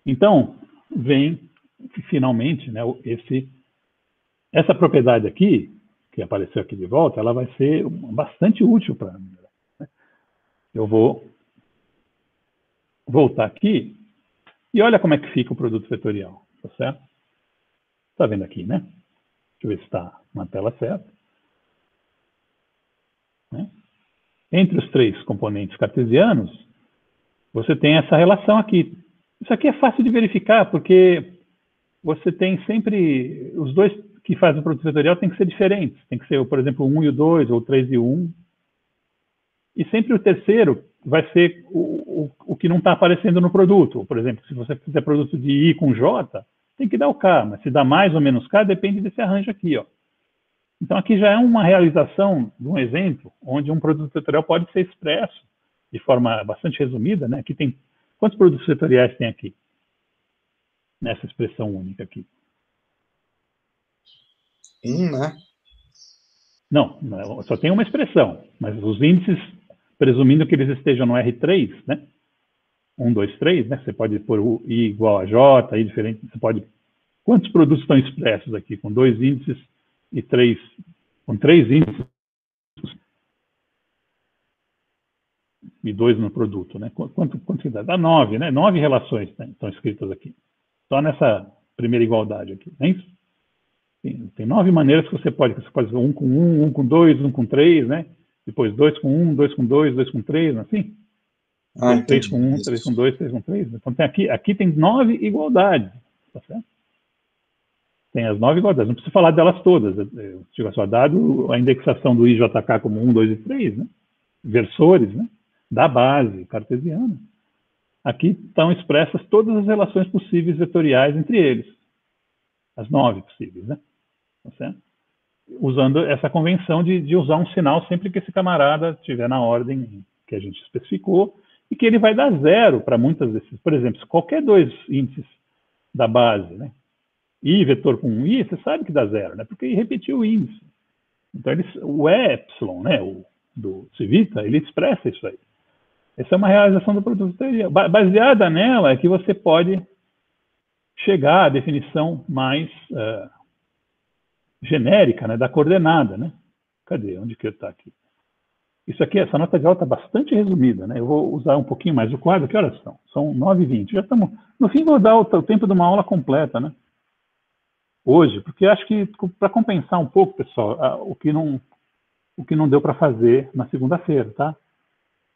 Então, vem finalmente, né, essa propriedade aqui, que apareceu aqui de volta, ela vai ser bastante útil para mim. Né? Eu vou voltar aqui e olha como é que fica o produto vetorial, tá certo? Está vendo aqui, né? Deixa eu ver se está na tela certa. Né? Entre os 3 componentes cartesianos, você tem essa relação aqui. Isso aqui é fácil de verificar, porque você tem sempre... Os 2 que fazem o produto vetorial tem que ser diferentes. Tem que ser, por exemplo, o 1 e o 2, ou o 3 e o 1. E sempre o terceiro vai ser o que não está aparecendo no produto. Por exemplo, se você fizer produto de I com J, tem que dar o K, mas se dá mais ou menos K, depende desse arranjo aqui, ó. Então, aqui já é uma realização de um exemplo, onde um produto vetorial pode ser expresso de forma bastante resumida, né? Aqui tem... Quantos produtos vetoriais tem aqui? Nessa expressão única aqui. Né? Não, só tem uma expressão, mas os índices, presumindo que eles estejam no R3, né? 1, 2, 3, né? Você pode pôr o I igual a J, I diferente, você pode... Quantos produtos estão expressos aqui? Com 2 índices e 3... Com 3 índices e 2 no produto, né? Quanto que dá? Dá 9, né? 9 relações, né, estão escritas aqui. Só nessa primeira igualdade aqui, não é isso? Tem 9 maneiras que você pode fazer 1 com 1, 1 com 2, 1 com 3, né? Depois 2 com 1, 2 com 2, 2 com 3, não é assim? 3 com 1, 3 com 2, 3 com 3. Então tem aqui tem 9 igualdades, tá certo? Tem as 9 igualdades, não preciso falar delas todas. Eu tinha só dado a indexação do IJK como 1, 2 e 3, né? Versores, né? Da base cartesiana. Aqui estão expressas todas as relações possíveis vetoriais entre eles. As 9 possíveis, né? Tá certo? Usando essa convenção de usar um sinal sempre que esse camarada estiver na ordem que a gente especificou e que ele vai dar 0 para muitas desses. Por exemplo, se qualquer 2 índices da base, né? I vetor com um I, você sabe que dá 0, né? Porque ele repetiu o índice. Então, o epsilon, né? Do Civita, ele expressa isso aí. Essa é uma realização do produto vetorial. Baseada nela é que você pode chegar à definição mais genérica, né, da coordenada, né? Cadê? Onde que está aqui? Isso aqui, essa nota de aula está bastante resumida, né? Eu vou usar um pouquinho mais o quadro. Que horas são? São 9h20. Já estamos... No fim, vou dar o tempo de uma aula completa, né? Hoje, porque acho que para compensar um pouco, pessoal, o que não deu para fazer na segunda-feira, tá?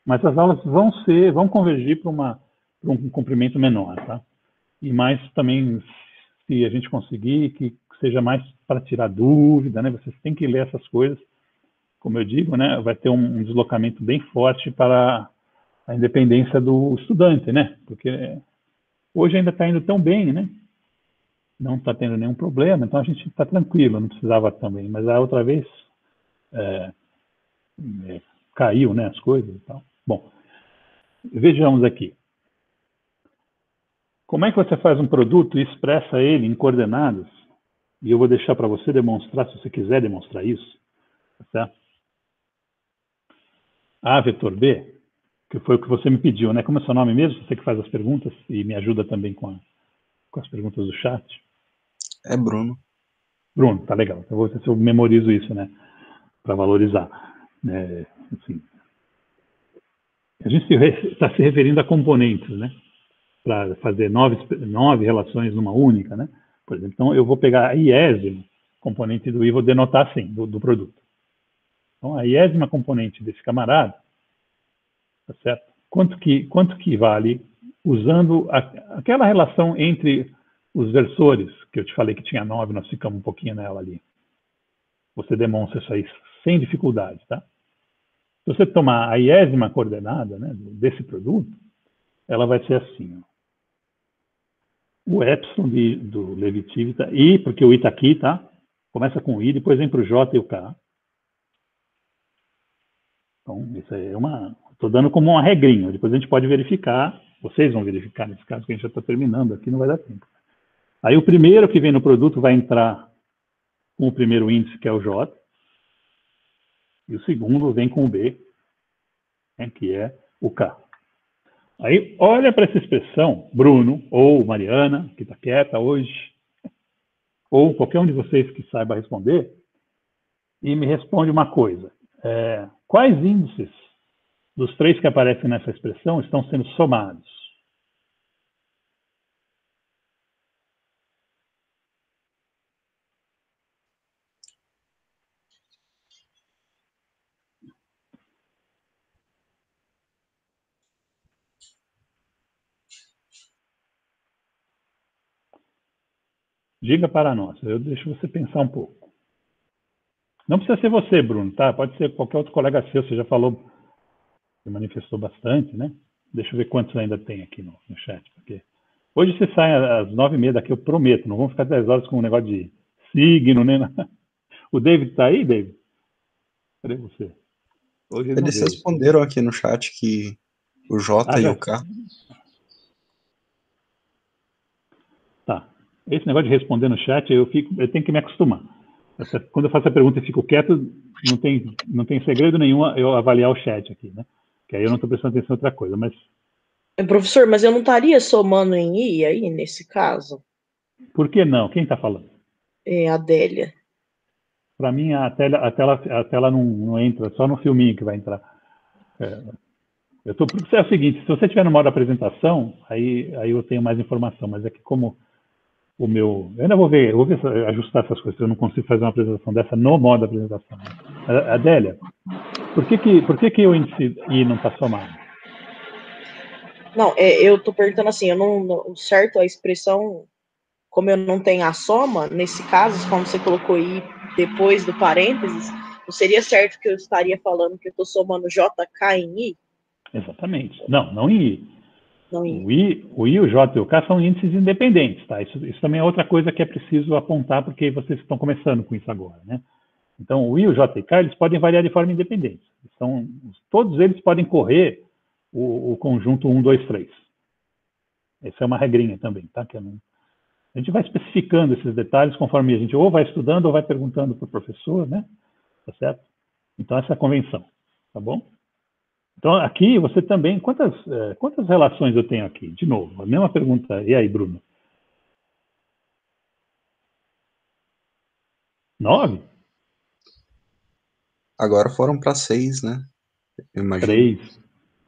Mas as aulas vão convergir para um comprimento menor, tá? E mais também, se a gente conseguir, que seja mais para tirar dúvida, né? Vocês têm que ler essas coisas, como eu digo, né? Vai ter um deslocamento bem forte para a independência do estudante, né? Porque hoje ainda está indo tão bem, né? Não está tendo nenhum problema, então a gente está tranquilo, não precisava também. Mas a outra vez caiu, né? As coisas e tal. Bom, vejamos aqui. Como é que você faz um produto e expressa ele em coordenadas? E eu vou deixar para você demonstrar, se você quiser demonstrar isso. Tá? A vetor B, que foi o que você me pediu, né? Como é seu nome mesmo? Você que faz as perguntas e me ajuda também com as perguntas do chat. É Bruno. Bruno, tá legal. Eu vou ver se eu memorizo isso, né? Para valorizar. Assim, a gente está se referindo a componentes, né? Para fazer nove relações numa única, né? Por exemplo, então eu vou pegar a iésima componente do I, vou denotar assim, do produto. Então, a iésima componente desse camarada, tá certo? Quanto que vale usando aquela relação entre os versores, que eu te falei que tinha 9, nós ficamos um pouquinho nela ali. Você demonstra isso aí sem dificuldade, tá? Se você tomar a iésima coordenada, né, desse produto, ela vai ser assim, ó. O epsilon do Levitiv, tá? I, porque o I está aqui, tá? Começa com o I, depois vem para o J e o K. Então, isso aí é estou dando como uma regrinha. Depois a gente pode verificar, vocês vão verificar nesse caso, que a gente já está terminando aqui, não vai dar tempo. Aí o primeiro que vem no produto vai entrar com o primeiro índice, que é o J, e o segundo vem com o B, né, que é o K. Aí, olha para essa expressão, Bruno, ou Mariana, que está quieta hoje, ou qualquer um de vocês que saiba responder, e me responde uma coisa. Quais índices dos 3 que aparecem nessa expressão estão sendo somados? Diga para nós, eu deixo você pensar um pouco. Não precisa ser você, Bruno, tá? Pode ser qualquer outro colega seu, você já falou, você manifestou bastante, né? Deixa eu ver quantos ainda tem aqui no chat, porque hoje você sai às 9h30 daqui, eu prometo, não vamos ficar 10 horas com um negócio de signo, né? O David está aí, David? Cadê você? Hoje ele não Eles veio. responderam aqui no chat que o J e já. o K. Tá. Esse negócio de responder no chat, eu tenho que me acostumar. Quando eu faço a pergunta e fico quieto, não tem segredo nenhum eu avaliar o chat aqui, né? Que aí eu não estou prestando atenção em outra coisa, mas... Professor, mas eu não estaria somando em I aí, nesse caso? Por que não? Quem está falando? É a Adélia. Para mim, a tela não entra, só no filminho que vai entrar. É o seguinte, se você estiver no modo apresentação, aí eu tenho mais informação, mas é que como o meu... Eu ainda vou ver ajustar essas coisas, eu não consigo fazer uma apresentação dessa no modo apresentação. Adélia, por que o índice I não está somado? Não, eu estou perguntando assim, eu não certo a expressão, como eu não tenho a soma, nesse caso, como você colocou I depois do parênteses, não seria certo que eu estaria falando que eu estou somando JK em I? Exatamente. Não em I. Não em I. O I, o J e o K são índices independentes, tá? Isso também é outra coisa que é preciso apontar, porque vocês estão começando com isso agora, né? Então, o I, o J e o K, eles podem variar de forma independente. Todos eles podem correr o conjunto 1, 2, 3. Essa é uma regrinha também, tá? A gente vai especificando esses detalhes conforme a gente ou vai estudando ou vai perguntando para o professor, né? Tá certo? Então, essa é a convenção, tá bom? Então, aqui você também... Quantas relações eu tenho aqui? De novo, a mesma pergunta. E aí, Bruno? 9? Agora foram para 6, né? Eu imagino.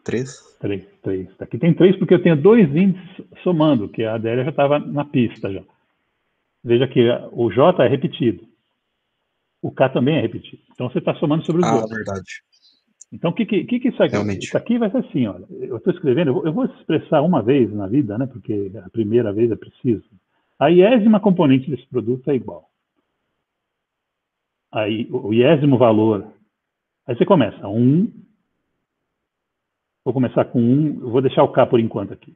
3? 3. Aqui tem 3 porque eu tenho 2 índices somando, que a Adélia já estava na pista já. Veja que o J é repetido. O K também é repetido. Então, você está somando sobre os dois. Verdade. Então, o que isso aqui? Realmente. Isso aqui vai ser assim, olha. Eu estou escrevendo, eu vou expressar uma vez na vida, né? Porque a primeira vez é preciso. A iésima componente desse produto é igual. Aí, o iésimo valor. Aí você começa. 1. Vou começar com 1. Eu vou deixar o K por enquanto aqui.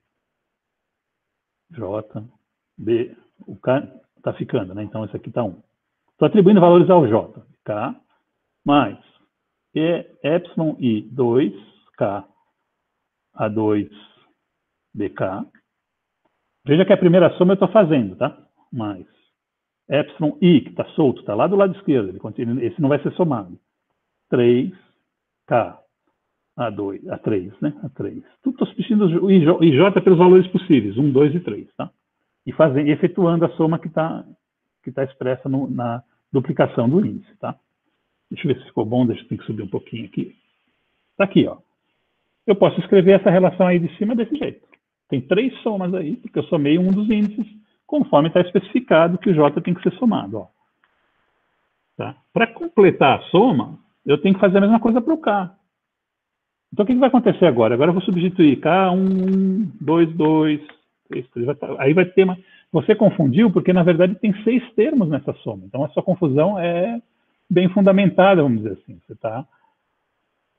J, B. O K está ficando, né? Então, esse aqui está 1. Estou atribuindo valores ao J. K mais epsilon I 2K A2 BK Veja que a primeira soma eu estou fazendo, tá? Mais epsilon i, que está solto, está lá do lado esquerdo, ele continua, esse não vai ser somado. 3k, A2, A3, né? A3. Tudo estou substituindo o IJ pelos valores possíveis, 1, 2 e 3, tá? E efetuando a soma que está expressa na duplicação do índice, tá? Deixa eu ver se ficou bom, deixa eu subir um pouquinho aqui. Está aqui, ó. Eu posso escrever essa relação aí de cima desse jeito. Tem 3 somas aí, porque eu somei um dos índices, conforme está especificado que o J tem que ser somado, ó. Tá? Para completar a soma, eu tenho que fazer a mesma coisa para o K. Então, o que vai acontecer agora? Agora eu vou substituir K1, 2, 2, 3, 3. Aí vai ter uma... Você confundiu porque, na verdade, tem 6 termos nessa soma. Então, a sua confusão é bem fundamentada, vamos dizer assim.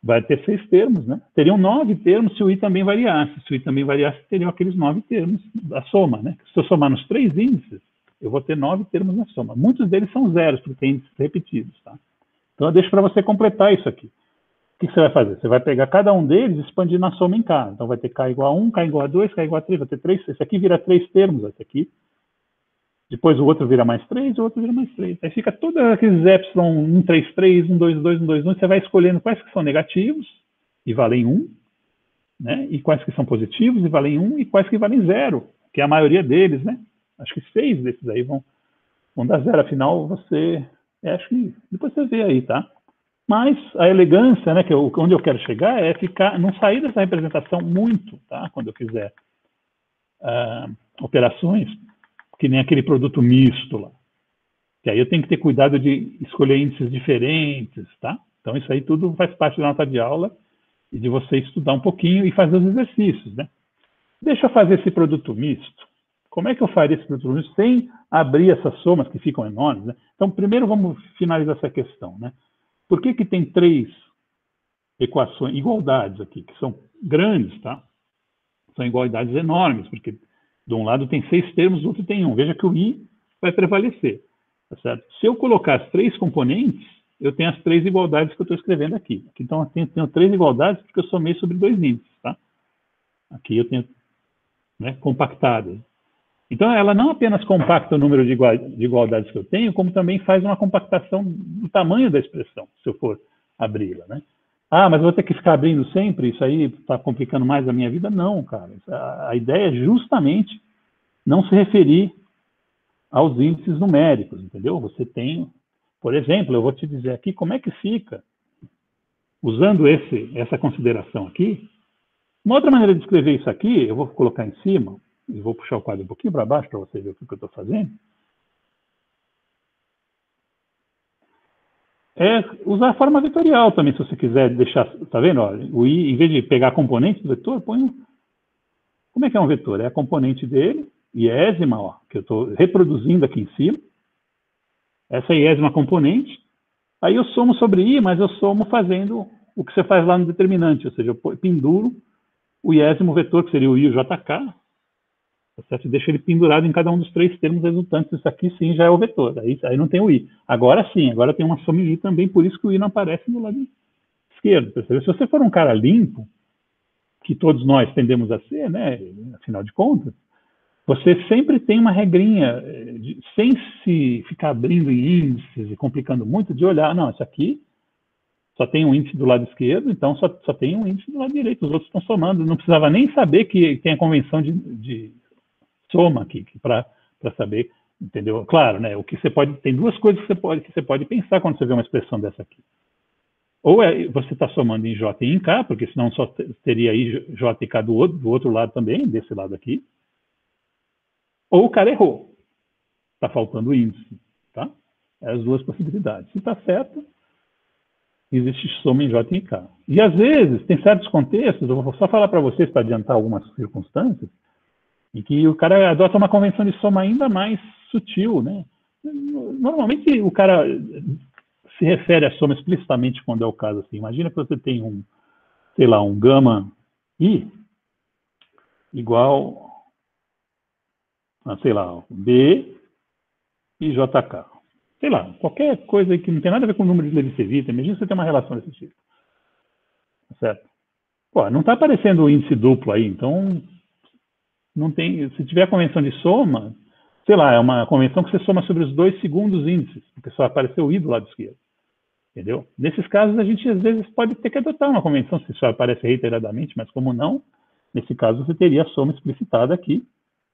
Vai ter 6 termos, né? Teriam 9 termos se o I também variasse. Se o I também variasse, teriam aqueles 9 termos da soma, né? Se eu somar nos 3 índices, eu vou ter 9 termos na soma. Muitos deles são zeros, porque tem índices repetidos, tá? Então, eu deixo para você completar isso aqui. O que você vai fazer? Você vai pegar cada um deles e expandir na soma em K. Então, vai ter K igual a 1, K igual a 2, K igual a 3, vai ter 3. Esse aqui vira 3 termos, esse aqui. Depois o outro vira mais 3, o outro vira mais 3. Aí fica todos aqueles epsilon 1, 3, 3, 1, 2, 2, 1, 2, 1. Você vai escolhendo quais que são negativos e valem 1, né? E quais que são positivos e valem 1, e quais que valem 0, que é a maioria deles, né? Acho que 6 desses aí vão dar 0. Afinal, acho que depois você vê aí, tá? Mas a elegância, né, onde eu quero chegar é não sair dessa representação muito, tá? Quando eu quiser operações, que nem aquele produto misto lá. Que aí eu tenho que ter cuidado de escolher índices diferentes, tá? Então isso aí tudo faz parte da nota de aula e de você estudar um pouquinho e fazer os exercícios, né? Deixa eu fazer esse produto misto. Como é que eu faria esse produto misto sem abrir essas somas que ficam enormes, né? Então, primeiro vamos finalizar essa questão, né? Por que tem 3 equações, igualdades aqui, que são grandes, tá? São igualdades enormes, porque de um lado tem 6 termos, do outro tem 1. Veja que o I vai prevalecer, tá certo? Se eu colocar as 3 componentes, eu tenho as 3 igualdades que eu estou escrevendo aqui. Então, eu tenho 3 igualdades porque eu somei sobre 2 índices, tá? Aqui eu tenho, né, compactadas. Então, ela não apenas compacta o número de igualdades que eu tenho, como também faz uma compactação do tamanho da expressão, se eu for abri-la, né? Ah, mas eu vou ter que ficar abrindo sempre? Isso aí está complicando mais a minha vida? Não, cara. A ideia é justamente não se referir aos índices numéricos, entendeu? Você tem, por exemplo, eu vou te dizer aqui como é que fica, usando essa consideração aqui. Uma outra maneira de escrever isso aqui, eu vou colocar em cima, e vou puxar o quadro um pouquinho para baixo para você ver o que eu estou fazendo. É usar a forma vetorial também, se você quiser deixar, tá vendo? Olha, o I, em vez de pegar a componente do vetor, põe como é que é um vetor? É a componente dele, iésima, ó, que eu estou reproduzindo aqui em cima. Essa é a iésima componente. Aí eu somo sobre I, mas eu somo fazendo o que você faz lá no determinante, ou seja, eu penduro o iésimo vetor, que seria o I e o JK, certo? Deixa ele pendurado em cada um dos 3 termos resultantes. Isso aqui sim já é o vetor. Aí não tem o I. Agora sim, agora tem uma soma em I também, por isso que o I não aparece do lado esquerdo. Percebe? Se você for um cara limpo, que todos nós tendemos a ser, né? Afinal de contas, você sempre tem uma regrinha, sem se ficar abrindo em índices e complicando muito, de olhar, não, isso aqui só tem um índice do lado esquerdo, então só tem um índice do lado direito, os outros estão somando. Não precisava nem saber que tem a convenção de soma aqui, para saber, entendeu? Claro, né? O que você pode, tem 2 coisas que você pode pensar quando você vê uma expressão dessa aqui. Ou você está somando em J e em K, porque senão só teria aí J e K do outro lado também, desse lado aqui. Ou o cara errou. Está faltando o índice, tá? É as 2 possibilidades. Se está certo, existe soma em J e em K. E às vezes, tem certos contextos, eu vou só falar para vocês, para adiantar algumas circunstâncias, em que o cara adota uma convenção de soma ainda mais sutil, né? Normalmente o cara se refere à soma explicitamente quando é o caso assim. Imagina que você tem sei lá, um gama I igual a, sei lá, B e JK. Sei lá, qualquer coisa que não tem nada a ver com o número de Levi-Civita. Imagina que você tem uma relação desse tipo. Certo? Pô, não está aparecendo o índice duplo aí, então não tem, se tiver a convenção de soma, sei lá, é uma convenção que você soma sobre os 2 segundos índices, porque só apareceu o i do lado esquerdo. Entendeu? Nesses casos, a gente às vezes pode ter que adotar uma convenção, se só aparece reiteradamente, mas como não, nesse caso você teria a soma explicitada aqui,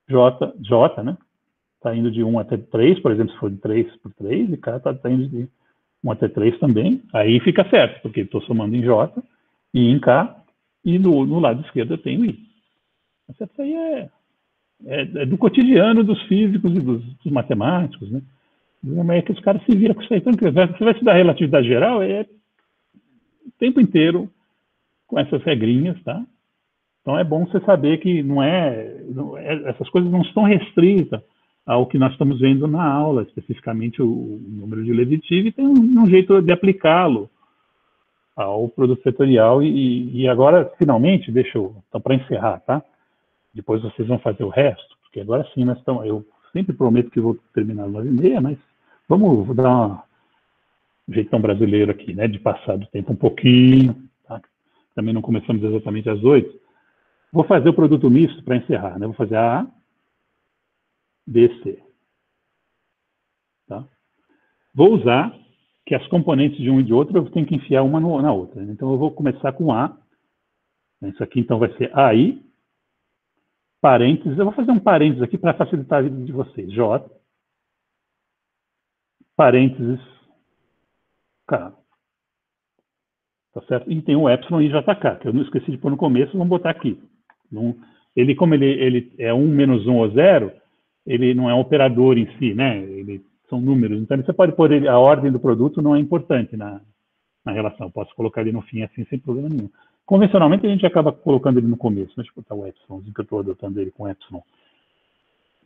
J, né? Está indo de 1 até 3, por exemplo, se for de 3 por 3, e K está indo de 1 até 3 também, aí fica certo, porque estou somando em J e em K, e no lado esquerdo eu tenho I. Isso aí é do cotidiano dos físicos e dos matemáticos, né? É que os caras se viram com isso aí. Então, você vai estudar relatividade geral, o tempo inteiro com essas regrinhas, tá? Então é bom você saber que essas coisas não estão restritas ao que nós estamos vendo na aula, especificamente o número de Levitiv, e tem um jeito de aplicá-lo ao produto vetorial. E agora, finalmente, então para encerrar, tá? Depois vocês vão fazer o resto, porque agora sim eu sempre prometo que vou terminar às 9h30, mas vou dar um jeitão brasileiro aqui, né, de passar do tempo um pouquinho, tá? Também não começamos exatamente às 8. Vou fazer o produto misto para encerrar, né? Vou fazer A, B, C. Tá? Vou usar que as componentes de um e de outro eu tenho que enfiar uma na outra. Né? Então eu vou começar com A. Isso aqui então vai ser AI, parênteses. Eu vou fazer um parênteses aqui para facilitar a vida de vocês. J, parênteses, K. Tá certo? E tem o epsilon e JK, que eu não esqueci de pôr no começo, vamos botar aqui. Como ele é 1 menos 1 ou 0, ele não é um operador em si, né? São números. Então, você pode pôr a ordem do produto, não é importante na relação. Eu posso colocar ele no fim assim, sem problema nenhum. Convencionalmente, a gente acaba colocando ele no começo. Deixa eu botar o epsilon, que eu estou adotando ele com epsilon.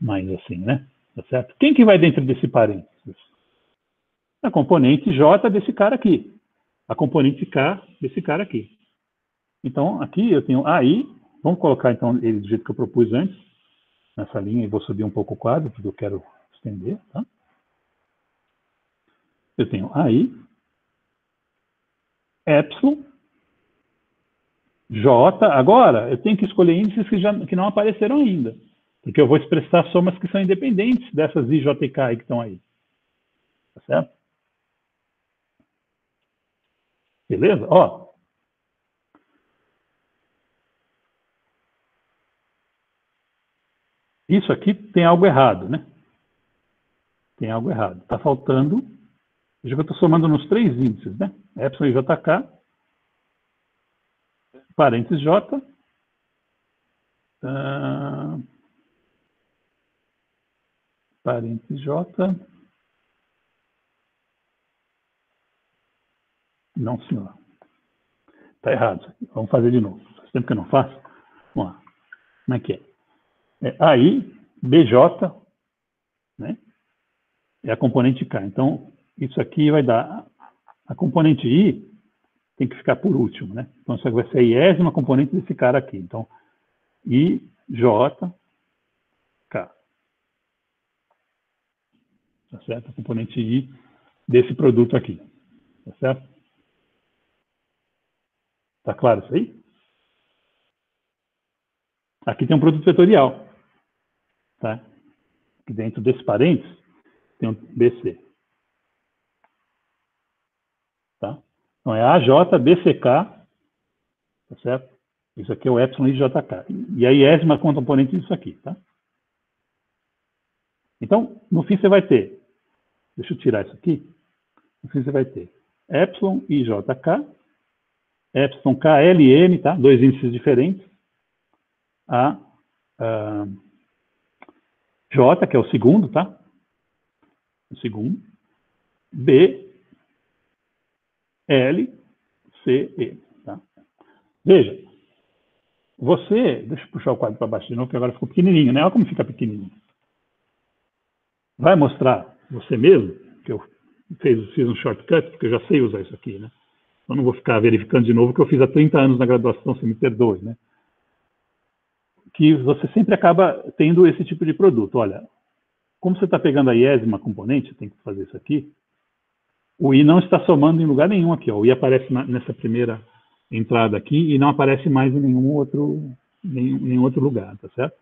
Mais assim, né? Tá certo? Quem que vai dentro desse parênteses? A componente J desse cara aqui. A componente K desse cara aqui. Então, aqui eu tenho AI. Vamos colocar, então, ele do jeito que eu propus antes, nessa linha, e vou subir um pouco o quadro, porque eu quero estender, tá? Eu tenho AI, epsilon, J. Agora, eu tenho que escolher índices que não apareceram ainda, porque eu vou expressar somas que são independentes dessas I, J e K que estão aí. Tá certo? Beleza? Ó. Isso aqui tem algo errado, né? Tem algo errado. Está faltando... Veja que eu estou somando nos 3 índices, né? Epsilon e JK, parênteses J, parênteses J, não, senhor. Está errado isso aqui. Vamos fazer de novo. Faz tempo que eu não faço. Vamos lá. Como é que é? AI, BJ, né? É a componente K. Então, isso aqui vai dar... A componente I tem que ficar por último, né? Então, isso aqui vai ser a iésima componente desse cara aqui. Então, I, J, K. Tá certo? A componente I desse produto aqui. Tá certo? Tá claro isso aí? Aqui tem um produto vetorial. Tá? Aqui dentro desse parênteses tem um BC. Tá? Então é AJ, BCK, tá certo? Isso aqui é o epsilon e JK. E a iésima componente disso aqui, tá? Então, no fim você vai ter, deixa eu tirar isso aqui, no fim você vai ter epsilon e JK, epsilon KLM, tá? 2 índices diferentes, J, que é o segundo, tá? O segundo, B, L, C, E. Tá? Veja, deixa eu puxar o quadro para baixo de novo, que agora ficou pequenininho, né? Olha como fica pequenininho. Vai mostrar você mesmo, que eu fiz um shortcut, porque eu já sei usar isso aqui, né? Eu não vou ficar verificando de novo, que eu fiz há 30 anos na graduação, você me perdoe, né? Que você sempre acaba tendo esse tipo de produto. Olha, como você está pegando a iésima componente, tem que fazer isso aqui, o I não está somando em lugar nenhum aqui. Ó. O I aparece nessa primeira entrada aqui e não aparece mais em nenhum outro lugar, tá certo?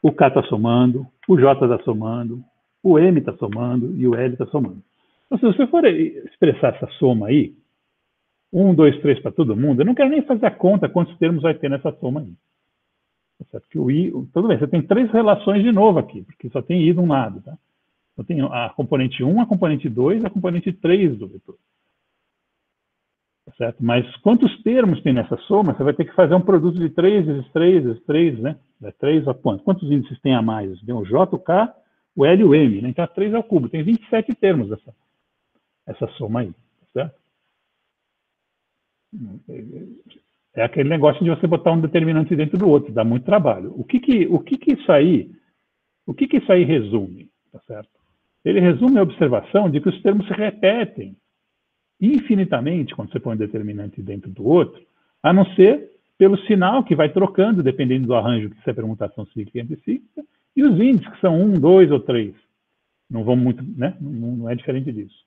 o K está somando, o J está somando, o M está somando e o L está somando. Então, se você for expressar essa soma aí, 1, 2, 3 para todo mundo, eu não quero nem fazer a conta quantos termos vai ter nessa soma aí. Certo? Que o I, tudo bem, você tem 3 relações de novo aqui, porque só tem I de um lado, tá? Eu tenho a componente 1, a componente 2 e a componente 3 do vetor. Certo? Mas quantos termos tem nessa soma? Você vai ter que fazer um produto de 3 vezes 3 vezes 3, né? É 3 a quanto? Quantos índices tem a mais? Tem o J, o K, o L e o M, né? Então, 3 ao cubo. Tem 27 termos essa soma aí, certo? É aquele negócio de você botar um determinante dentro do outro, dá muito trabalho. O que isso aí resume, tá certo? Ele resume a observação de que os termos se repetem infinitamente quando você põe um determinante dentro do outro, a não ser pelo sinal que vai trocando, dependendo do arranjo, que se é permutação cíclica e anticíclica, e os índices, que são 1, 2 ou 3. Não vão muito, né? Não é diferente disso.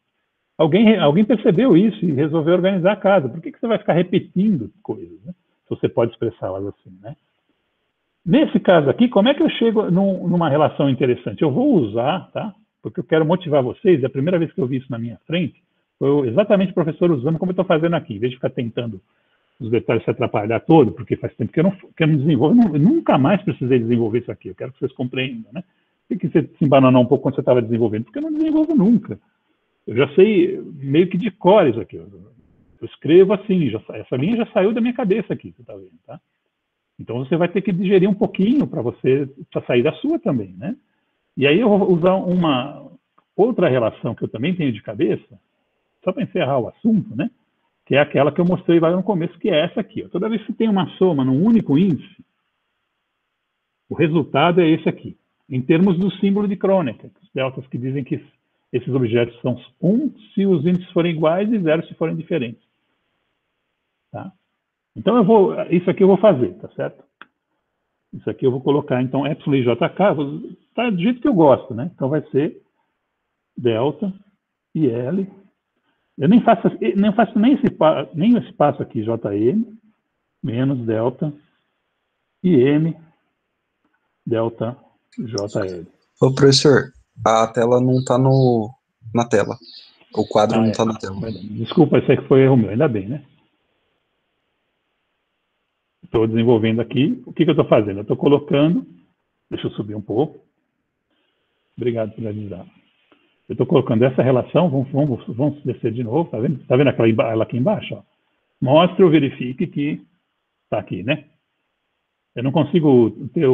Alguém percebeu isso e resolveu organizar a casa. Por que você vai ficar repetindo coisas, né? Se você pode expressá-las assim, né? Nesse caso aqui, como é que eu chego numa relação interessante? Eu vou usar, tá? Porque eu quero motivar vocês, é a primeira vez que eu vi isso na minha frente, foi exatamente o professor usando como eu estou fazendo aqui, em vez de ficar tentando os detalhes se atrapalhar todo, porque faz tempo que eu não desenvolvo, eu nunca mais precisei desenvolver isso aqui, eu quero que vocês compreendam, né? Por que você se embananou um pouco quando você estava desenvolvendo? Porque eu não desenvolvo nunca. Eu já sei meio que de cor isso aqui. Eu escrevo assim, essa linha já saiu da minha cabeça aqui, você está vendo, tá? Então você vai ter que digerir um pouquinho para sair da sua também, né? E aí eu vou usar uma outra relação que eu também tenho de cabeça, só para encerrar o assunto, né? Que é aquela que eu mostrei lá no começo, que é essa aqui. Ó. Toda vez que tem uma soma num único índice, o resultado é esse aqui. Em termos do símbolo de Kronecker, os deltas que dizem que esses objetos são 1 se os índices forem iguais e 0 se forem diferentes. Tá? Então, isso aqui eu vou fazer, tá certo? Isso aqui eu vou colocar, então, epsilon e jk, tá do jeito que eu gosto, né? Então, vai ser delta e L. Eu nem faço nem esse passo aqui, JM, menos delta e M, delta JL. Ô, professor, a tela não está na tela. O quadro não está na tela. Desculpa, esse aqui foi erro meu, ainda bem, né? Estou desenvolvendo aqui. O que eu estou fazendo? Eu estou colocando, deixa eu subir um pouco. Obrigado por avisar. Eu estou colocando essa relação, vamos descer de novo, tá vendo? Tá vendo ela aqui embaixo? Ó? Mostre ou verifique que está aqui, né? Eu não consigo ter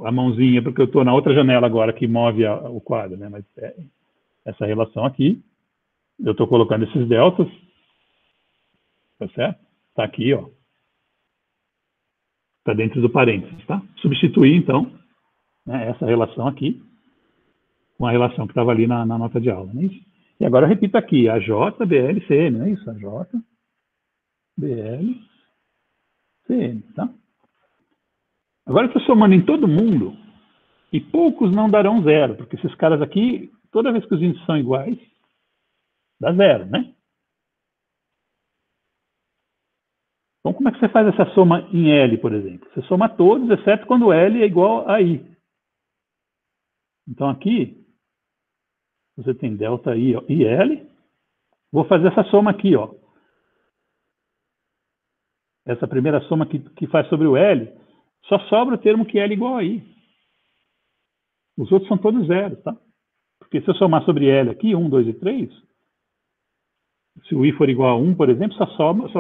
a mãozinha, porque eu estou na outra janela agora que move o quadro, né? Mas essa relação aqui, eu estou colocando esses deltas, tá certo? Está aqui, ó. Está dentro do parênteses, tá? Substituir, então, né, essa relação aqui com a relação que estava ali na nota de aula, não é isso? E agora eu repito aqui, AJ, BL, CM, não é isso? AJ, BL, CM, tá? Agora eu estou somando em todo mundo e poucos não darão 0, porque esses caras aqui, toda vez que os índices são iguais, dá 0, né? Então, como é que você faz essa soma em L, por exemplo? Você soma todos, exceto quando L é igual a I. Então, aqui, você tem delta I e L. Vou fazer essa soma aqui, ó. Essa primeira soma que faz sobre o L, só sobra o termo que L é igual a I. Os outros são todos zeros, tá? Porque se eu somar sobre L aqui, 1, 2 e 3, se o I for igual a 1, por exemplo, só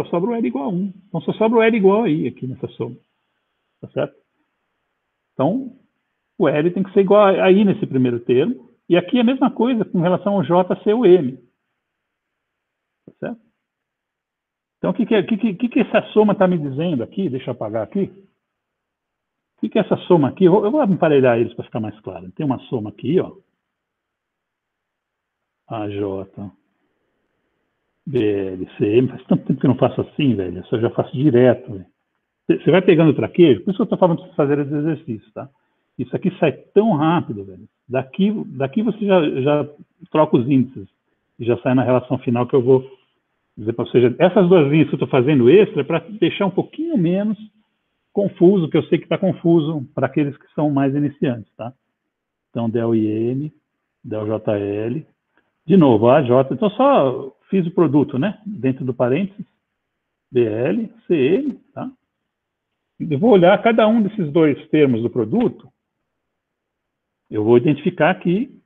sobra o L igual a 1. Então, só sobra o L igual a I aqui nessa soma. Tá certo? Então, o L tem que ser igual a I nesse primeiro termo. E aqui é a mesma coisa com relação ao J ser o M. Tá certo? Então, o que essa soma está me dizendo aqui? Deixa eu apagar aqui. O que é essa soma aqui? Eu vou emparelhar eles para ficar mais claro. Tem uma soma aqui, ó. AJ, BL, CM. Faz tanto tempo que eu não faço assim, velho. Isso eu já faço direto, velho. Você vai pegando o traquejo, por isso que eu estou falando para você fazer esse exercício, tá? Isso aqui sai tão rápido, velho. Daqui você já troca os índices e já sai na relação final que eu vou dizer para você. Essas duas linhas que eu estou fazendo extra é para deixar um pouquinho menos confuso, que eu sei que está confuso para aqueles que são mais iniciantes, tá? Então, del IM, del JL. De novo, AJ. Então, só fiz o produto, né? Dentro do parênteses, BL, CL, tá? Eu vou olhar cada um desses dois termos do produto, eu vou identificar que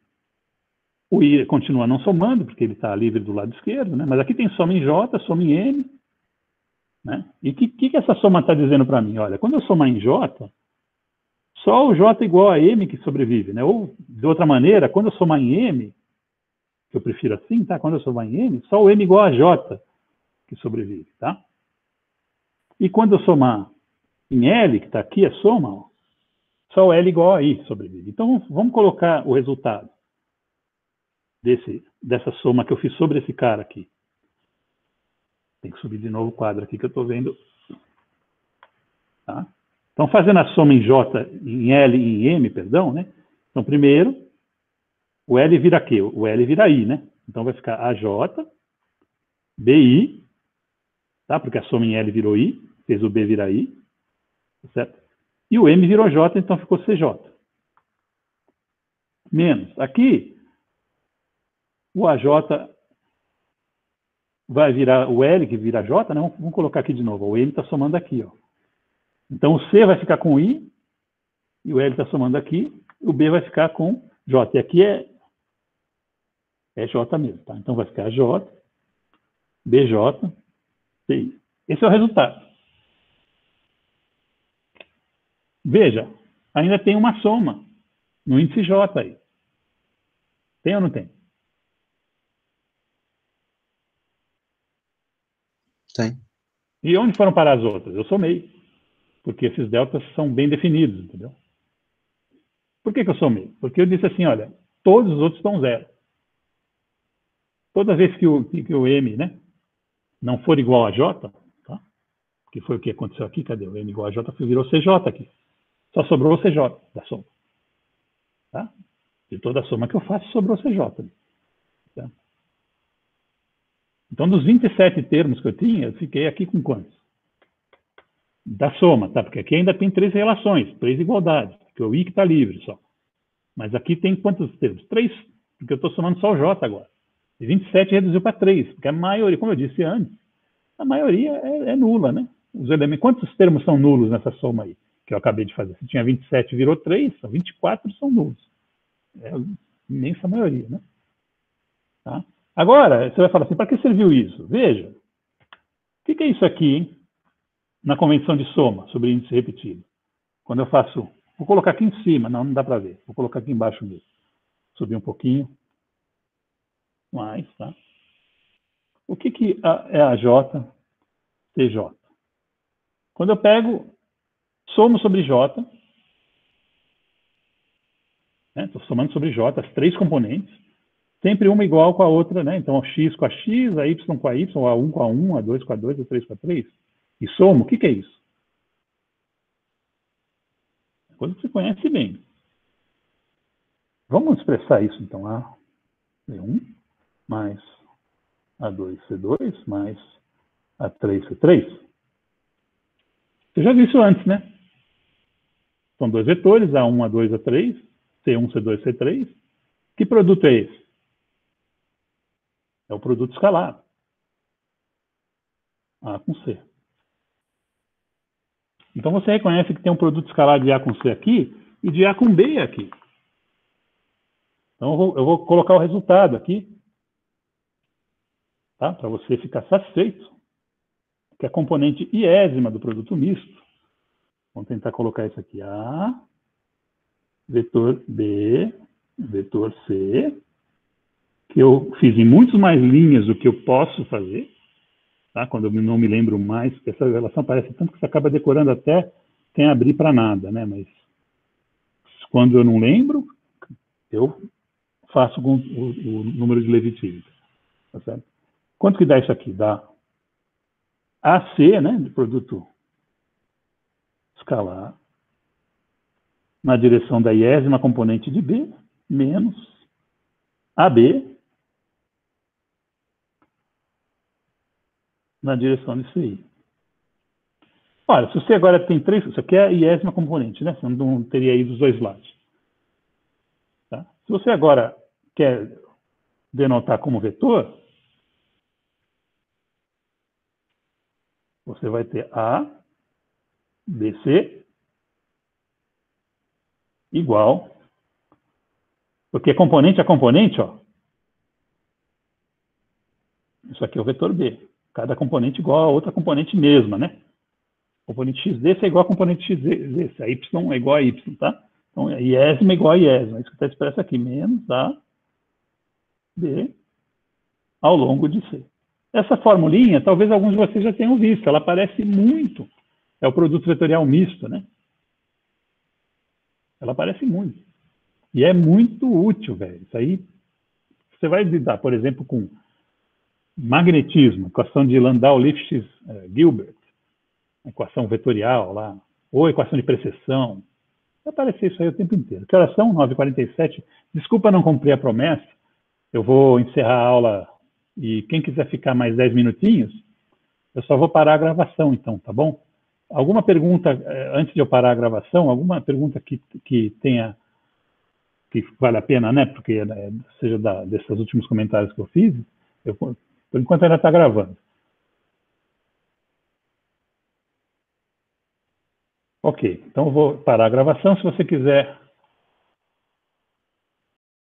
o I continua não somando, porque ele está livre do lado esquerdo, né? Mas aqui tem soma em J, soma em M, né? E o que essa soma está dizendo para mim? Olha, quando eu somar em J, só o J igual a M que sobrevive, né? Ou, de outra maneira, quando eu somar em M, que eu prefiro assim, tá? Quando eu somar em M, só o M igual a J que sobrevive, tá? E quando eu somar em L, que está aqui, a soma, ó, só o L igual a I sobrevive. Então, vamos colocar o resultado dessa soma que eu fiz sobre esse cara aqui. Tem que subir de novo o quadro aqui que eu estou vendo. Tá? Então, fazendo a soma em J, em L e em M, perdão, né? Então, primeiro, o L vira quê? O L vira I, né? Então, vai ficar AJ, BI, tá? Porque a soma em L virou I, fez o B virar I, certo? E o M virou J, então ficou CJ. Menos. Aqui, o AJ vai virar o L, que vira J, né? Vamos colocar aqui de novo. O M está somando aqui, ó. Então, o C vai ficar com I, e o L está somando aqui, e o B vai ficar com J. E aqui é J mesmo, tá? Então, vai ficar J, BJ, CI. Esse é o resultado. Veja, ainda tem uma soma no índice J aí. Tem ou não tem? Tem. E onde foram parar as outras? Eu somei. Porque esses deltas são bem definidos, entendeu? Por que eu somei? Porque eu disse assim, olha, todos os outros estão zero. Toda vez que o M, né, não for igual a J, tá? Que foi o que aconteceu aqui, cadê? O M igual a J virou CJ aqui. Só sobrou o CJ da soma. Tá? De toda a soma que eu faço, sobrou o CJ. Tá? Então, dos 27 termos que eu tinha, eu fiquei aqui com quantos? Da soma, tá? Porque aqui ainda tem 3 relações, 3 igualdades, porque o I que está livre só. Mas aqui tem quantos termos? 3, porque eu estou somando só o J agora. E 27 reduziu para 3, porque a maioria, como eu disse antes, a maioria é nula, né? Os elementos, quantos termos são nulos nessa soma aí, que eu acabei de fazer? Se tinha 27 virou 3, são 24 são nulos. É a imensa maioria, né? Tá? Agora, você vai falar assim, para que serviu isso? Veja, o que é isso aqui, hein? Na convenção de soma sobre índice repetido. Quando eu faço, vou colocar aqui em cima, não dá para ver, vou colocar aqui embaixo mesmo. Subir um pouquinho, mais, tá? O que é a J, TJ? Quando eu pego, somo sobre J, né? Estou somando sobre J, as 3 componentes, sempre uma igual com a outra, né? Então, X com a X, a Y com a Y, A1 com a 1, A2 com a 2, A3 com a 3. E somo, o que é isso? É coisa que você conhece bem. Vamos expressar isso, então. A1 mais A2C2 mais A3C3. Você já viu isso antes, né? São 2 vetores, A1, A2, A3, C1, C2, C3. Que produto é esse? É o produto escalar. A com C. Então você reconhece que tem um produto escalar de A com C aqui e de A com B aqui. Então eu vou colocar o resultado aqui, tá? Para você ficar satisfeito, que é a componente iésima do produto misto. Vamos tentar colocar isso aqui. A, vetor B, vetor C, que eu fiz em muitas mais linhas do que eu posso fazer, tá? Quando eu não me lembro mais, porque essa relação parece tanto que você acaba decorando até sem abrir para nada, né? Mas quando eu não lembro, eu faço com o número de Levi-Civita, tá certo? Quanto que dá isso aqui? Dá AC, né, de produto escalar, na direção da iésima componente de B, menos AB, na direção de CI. Olha, se você agora tem 3, isso aqui é a iésima componente, né? Você não teria aí dos dois lados. Tá? Se você agora quer denotar como vetor, você vai ter A, BC, igual, porque componente a componente, ó, isso aqui é o vetor B. Cada componente igual a outra componente mesma, né? Componente x desse é igual a componente x desse. A y é igual a y, tá? Então, a iésima é igual a iésima. Isso que está expresso aqui, menos a B ao longo de C. Essa formulinha, talvez alguns de vocês já tenham visto. Ela aparece muito. É o produto vetorial misto, né? Ela aparece muito. E é muito útil, velho. Isso aí, você vai lidar, por exemplo, com magnetismo, equação de Landau-Lifshitz-Gilbert, equação vetorial lá, ou equação de precessão. Vai aparecer isso aí o tempo inteiro. Que horas são? 9h47. Desculpa não cumprir a promessa. Eu vou encerrar a aula e quem quiser ficar mais 10 minutinhos, eu só vou parar a gravação então, tá bom? Alguma pergunta, antes de eu parar a gravação, alguma pergunta que tenha, que vale a pena, né? Porque seja desses últimos comentários que eu fiz, por enquanto ainda está gravando. Ok, então eu vou parar a gravação. Se você quiser